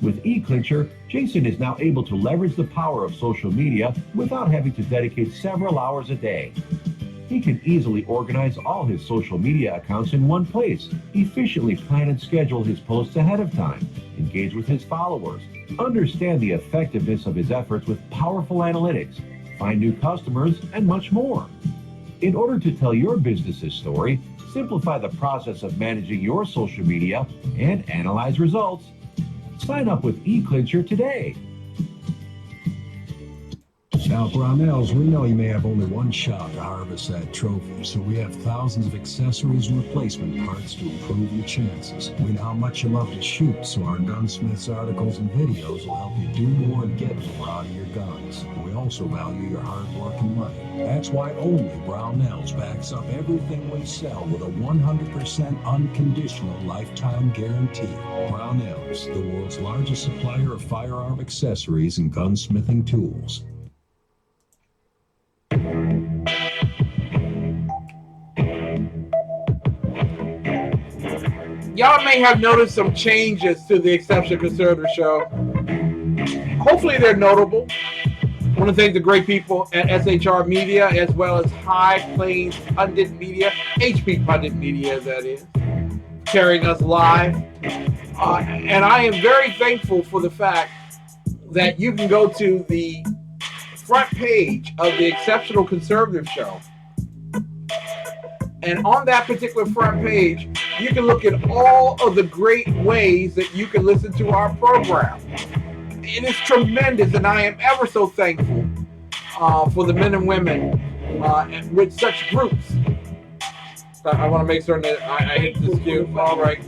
With eClincher, Jason is now able to leverage the power of social media without having to dedicate several hours a day. He can easily organize all his social media accounts in one place, efficiently plan and schedule his posts ahead of time, engage with his followers, understand the effectiveness of his efforts with powerful analytics, find new customers, and much more. In order to tell your business's story, simplify the process of managing your social media, and analyze results, sign up with eClincher today. Now, Brownells, we know you may have only one shot to harvest that trophy, so we have thousands of accessories and replacement parts to improve your chances. We know how much you love to shoot, so our Gunsmiths articles and videos will help you do more and get more out of your guns. We also value your hard work and money. That's why only Brownells backs up everything we sell with a 100% unconditional lifetime guarantee. Brownells, the world's largest supplier of firearm accessories and gunsmithing tools. Y'all may have noticed some changes to the Exceptional Conservative Show. Hopefully they're notable. I want to thank the great people at SHR Media as well as High Plains Pundit Media, HP Pundit Media that is, carrying us live. And I am very thankful for the fact that you can go to the front page of the Exceptional Conservative Show. And on that particular front page, you can look at all of the great ways that you can listen to our program. It is tremendous, and I am ever so thankful for the men and women with such groups. I want to make certain that I hit this cue. All right.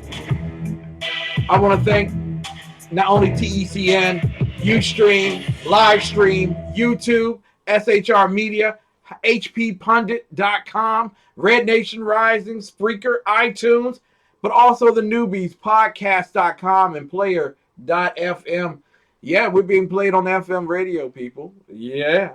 I want to thank not only TECN, Ustream, Livestream, YouTube, SHR Media, HPPundit.com, Red Nation Rising, Spreaker, iTunes, but also the newbies, podcast.com and player.fm. Yeah, we're being played on FM radio, people. Yeah.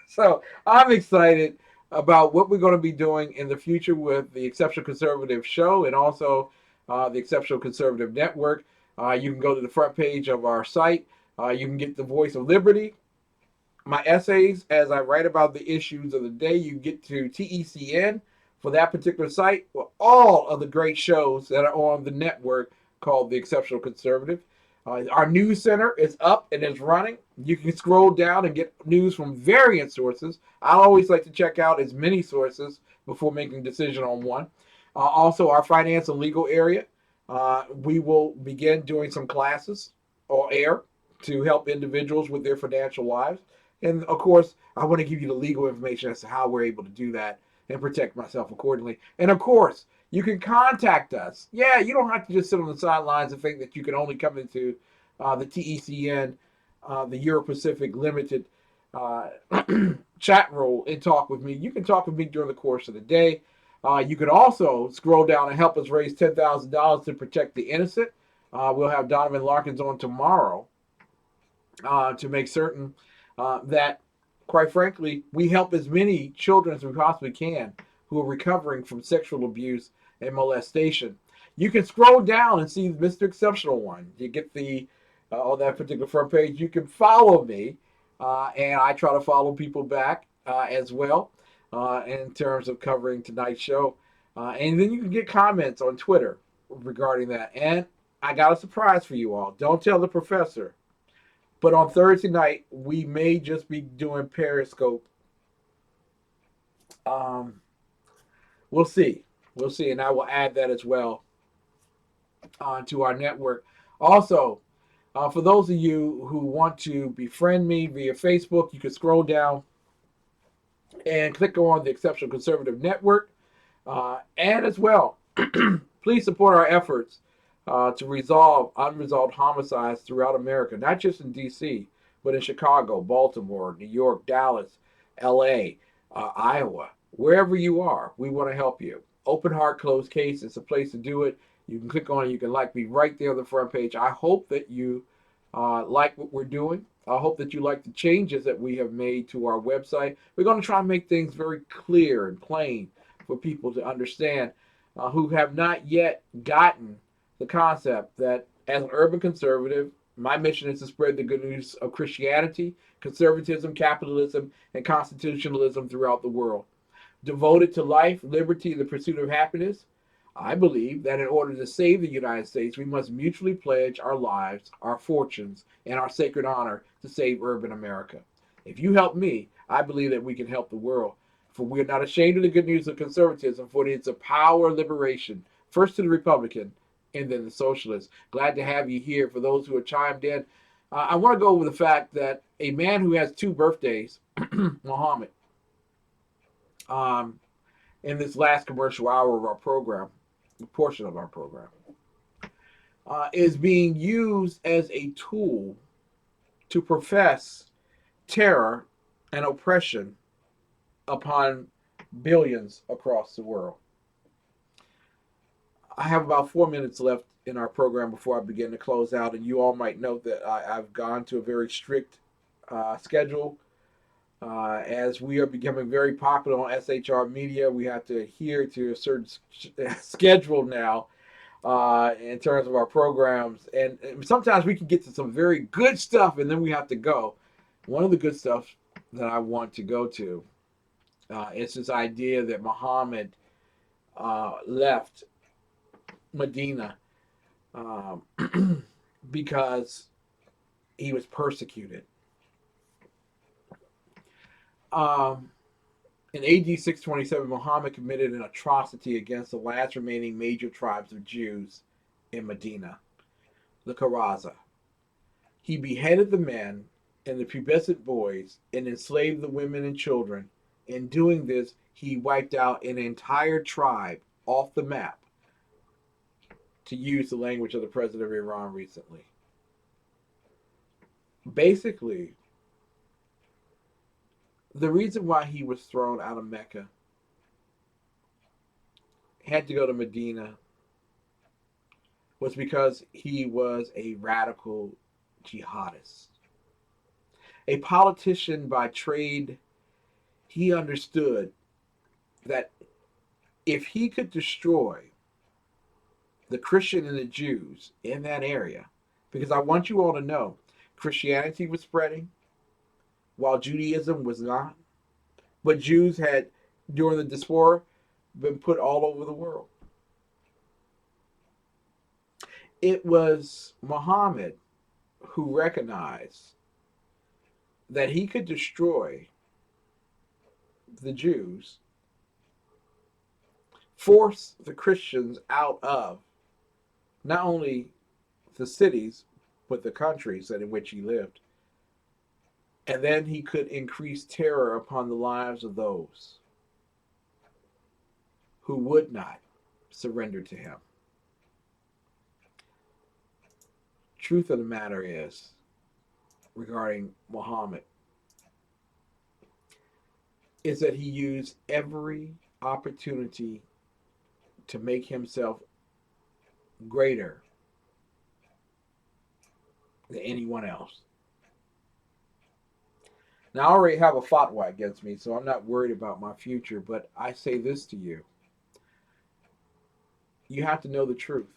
So I'm excited about what we're going to be doing in the future with the Exceptional Conservative Show and also the Exceptional Conservative Network. You can go to the front page of our site. You can get the Voice of Liberty. My essays, as I write about the issues of the day, you get to TECN for that particular site with all of the great shows that are on the network called the Exceptional Conservative. Our news center is up and is running. You can scroll down and get news from various sources. I always like to check out as many sources before making a decision on one. Also, our finance and legal area. We will begin doing some classes or air to help individuals with their financial lives. And of course, I want to give you the legal information as to how we're able to do that and protect myself accordingly. And of course, you can contact us. Yeah, you don't have to just sit on the sidelines and think that you can only come into the TECN, the Euro-Pacific Limited chat roll and talk with me. You can talk with me during the course of the day. You can also scroll down and help us raise $10,000 to protect the innocent. We'll have Donovan Larkins on tomorrow to make certain that, quite frankly, we help as many children as we possibly can who are recovering from sexual abuse and molestation. You can scroll down and see Mr. Exceptional One. You get the on that particular front page. You can follow me, and I try to follow people back as well in terms of covering tonight's show. And then you can get comments on Twitter regarding that. And I got a surprise for you all. Don't tell the professor. But on Thursday night, we may just be doing Periscope. We'll see. We'll see. And I will add that as well to our network. Also, for those of you who want to befriend me via Facebook, you can scroll down and click on the Exceptional Conservative Network. And as well, please support our efforts to resolve unresolved homicides throughout America, not just in D.C., but in Chicago, Baltimore, New York, Dallas, L.A., Iowa. Wherever you are, we want to help you. Open Heart, Closed Case is a place to do it. You can click on it. You can like me right there on the front page. I hope that you like what we're doing. I hope that you like the changes that we have made to our website. We're going to try and make things very clear and plain for people to understand who have not yet gotten the concept that as an urban conservative, my mission is to spread the good news of Christianity, conservatism, capitalism, and constitutionalism throughout the world. Devoted to life, liberty, and the pursuit of happiness, I believe that in order to save the United States, we must mutually pledge our lives, our fortunes, and our sacred honor to save urban America. If you help me, I believe that we can help the world. For we are not ashamed of the good news of conservatism, for it is a power of liberation, first to the Republican and then the socialist. Glad to have you here. For those who have chimed in, I want to go over the fact that a man who has 2 birthdays, Muhammad, in this last commercial hour of our program, portion of our program, is being used as a tool to profess terror and oppression upon billions across the world. I have about 4 minutes left in our program before I begin to close out, and you all might note that I've gone to a very strict schedule. As we are becoming very popular on SHR Media, we have to adhere to a certain schedule now in terms of our programs. And sometimes we can get to some very good stuff, and then we have to go. One of the good stuff that I want to go to is this idea that Muhammad left Medina because he was persecuted. In AD 627, Muhammad committed an atrocity against the last remaining major tribes of Jews in Medina, the Khazar. He beheaded the men and the pubescent boys and enslaved the women and children. In doing this, he wiped out an entire tribe off the map, to use the language of the president of Iran recently. Basically, the reason why he was thrown out of Mecca, had to go to Medina, was because he was a radical jihadist. A politician by trade. He understood that if he could destroy the Christian and the Jews in that area, because I want you all to know, Christianity was spreading while Judaism was not, but Jews had, during the diaspora, been put all over the world. It was Muhammad who recognized that he could destroy the Jews, force the Christians out of not only the cities, but the countries in which he lived. And then he could increase terror upon the lives of those who would not surrender to him. Truth of the matter is, regarding Muhammad, is that he used every opportunity to make himself greater than anyone else. Now, I already have a fatwa against me, so I'm not worried about my future, but I say this to you. You have to know the truth.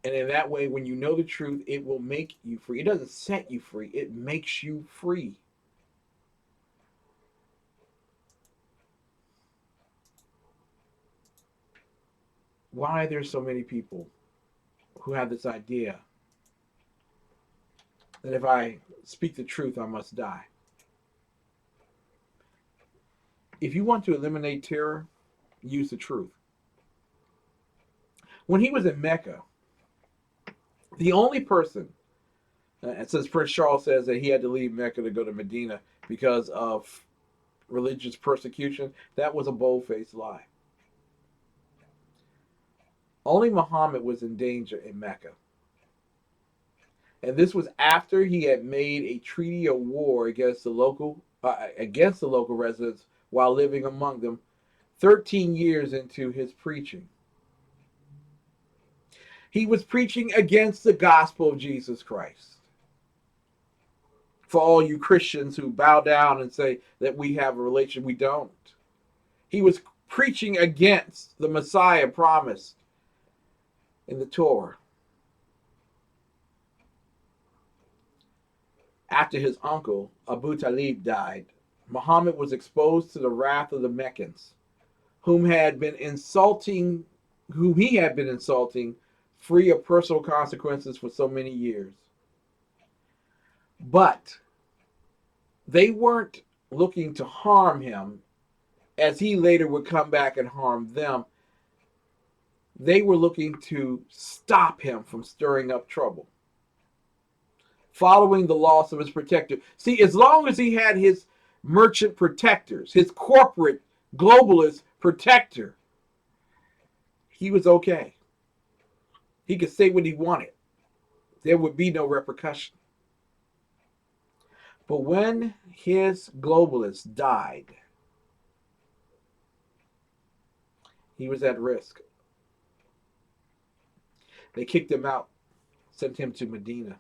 And in that way, when you know the truth, it will make you free. It doesn't set you free. It makes you free. Why are there so many people who have this idea that if I speak the truth, I must die? If you want to eliminate terror, use the truth. When he was in Mecca, the only person, since Prince Charles says that he had to leave Mecca to go to Medina because of religious persecution, that was a bold-faced lie. Only Muhammad was in danger in Mecca. And this was after he had made a treaty of war against the local residents while living among them 13 years into his preaching. He was preaching against the gospel of Jesus Christ. For all you Christians who bow down and say that we have a relation, we don't. He was preaching against the Messiah promised in the Torah. After his uncle, Abu Talib, died, Muhammad was exposed to the wrath of the Meccans, whom he had been insulting free of personal consequences for so many years. But they weren't looking to harm him, as he later would come back and harm them. They were looking to stop him from stirring up trouble, following the loss of his protector. See, as long as he had his merchant protectors, his corporate globalist protector, he was okay. He could say what he wanted. There would be no repercussion. But when his globalist died, he was at risk. They kicked him out, sent him to Medina.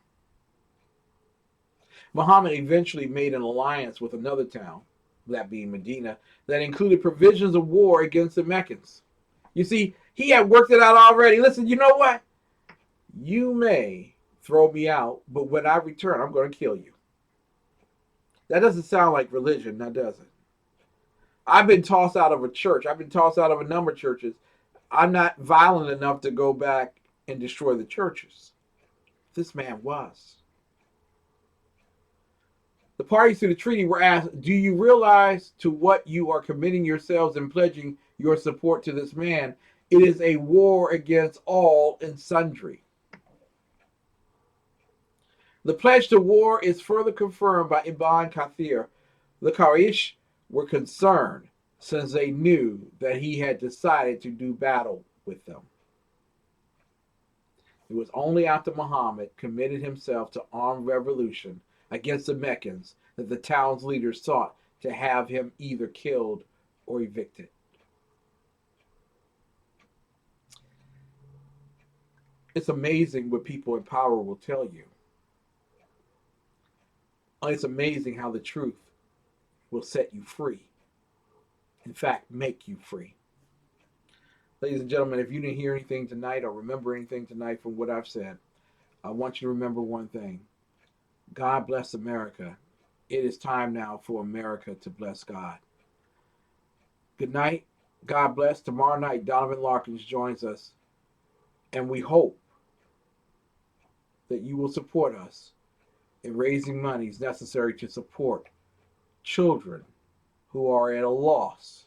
Muhammad eventually made an alliance with another town, that being Medina, that included provisions of war against the Meccans. You see, he had worked it out already. Listen, you know what? You may throw me out, but when I return, I'm going to kill you. That doesn't sound like religion, now does it? I've been tossed out of a church. I've been tossed out of a number of churches. I'm not violent enough to go back and destroy the churches. This man was. The parties to the treaty were asked, do you realize to what you are committing yourselves in pledging your support to this man? It is a war against all and sundry. The pledge to war is further confirmed by Ibn Kathir. The Quraysh were concerned since they knew that he had decided to do battle with them. It was only after Muhammad committed himself to armed revolution against the Meccans that the town's leaders sought to have him either killed or evicted. It's amazing what people in power will tell you. It's amazing how the truth will set you free. In fact, make you free. Ladies and gentlemen, if you didn't hear anything tonight or remember anything tonight from what I've said, I want you to remember one thing. God bless America. It is time now for America to bless God. Good night. God bless. Tomorrow night, Donovan Larkins joins us. And we hope that you will support us in raising monies necessary to support children who are at a loss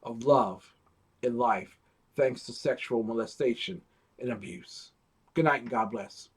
of love in life thanks to sexual molestation and abuse. Good night and God bless.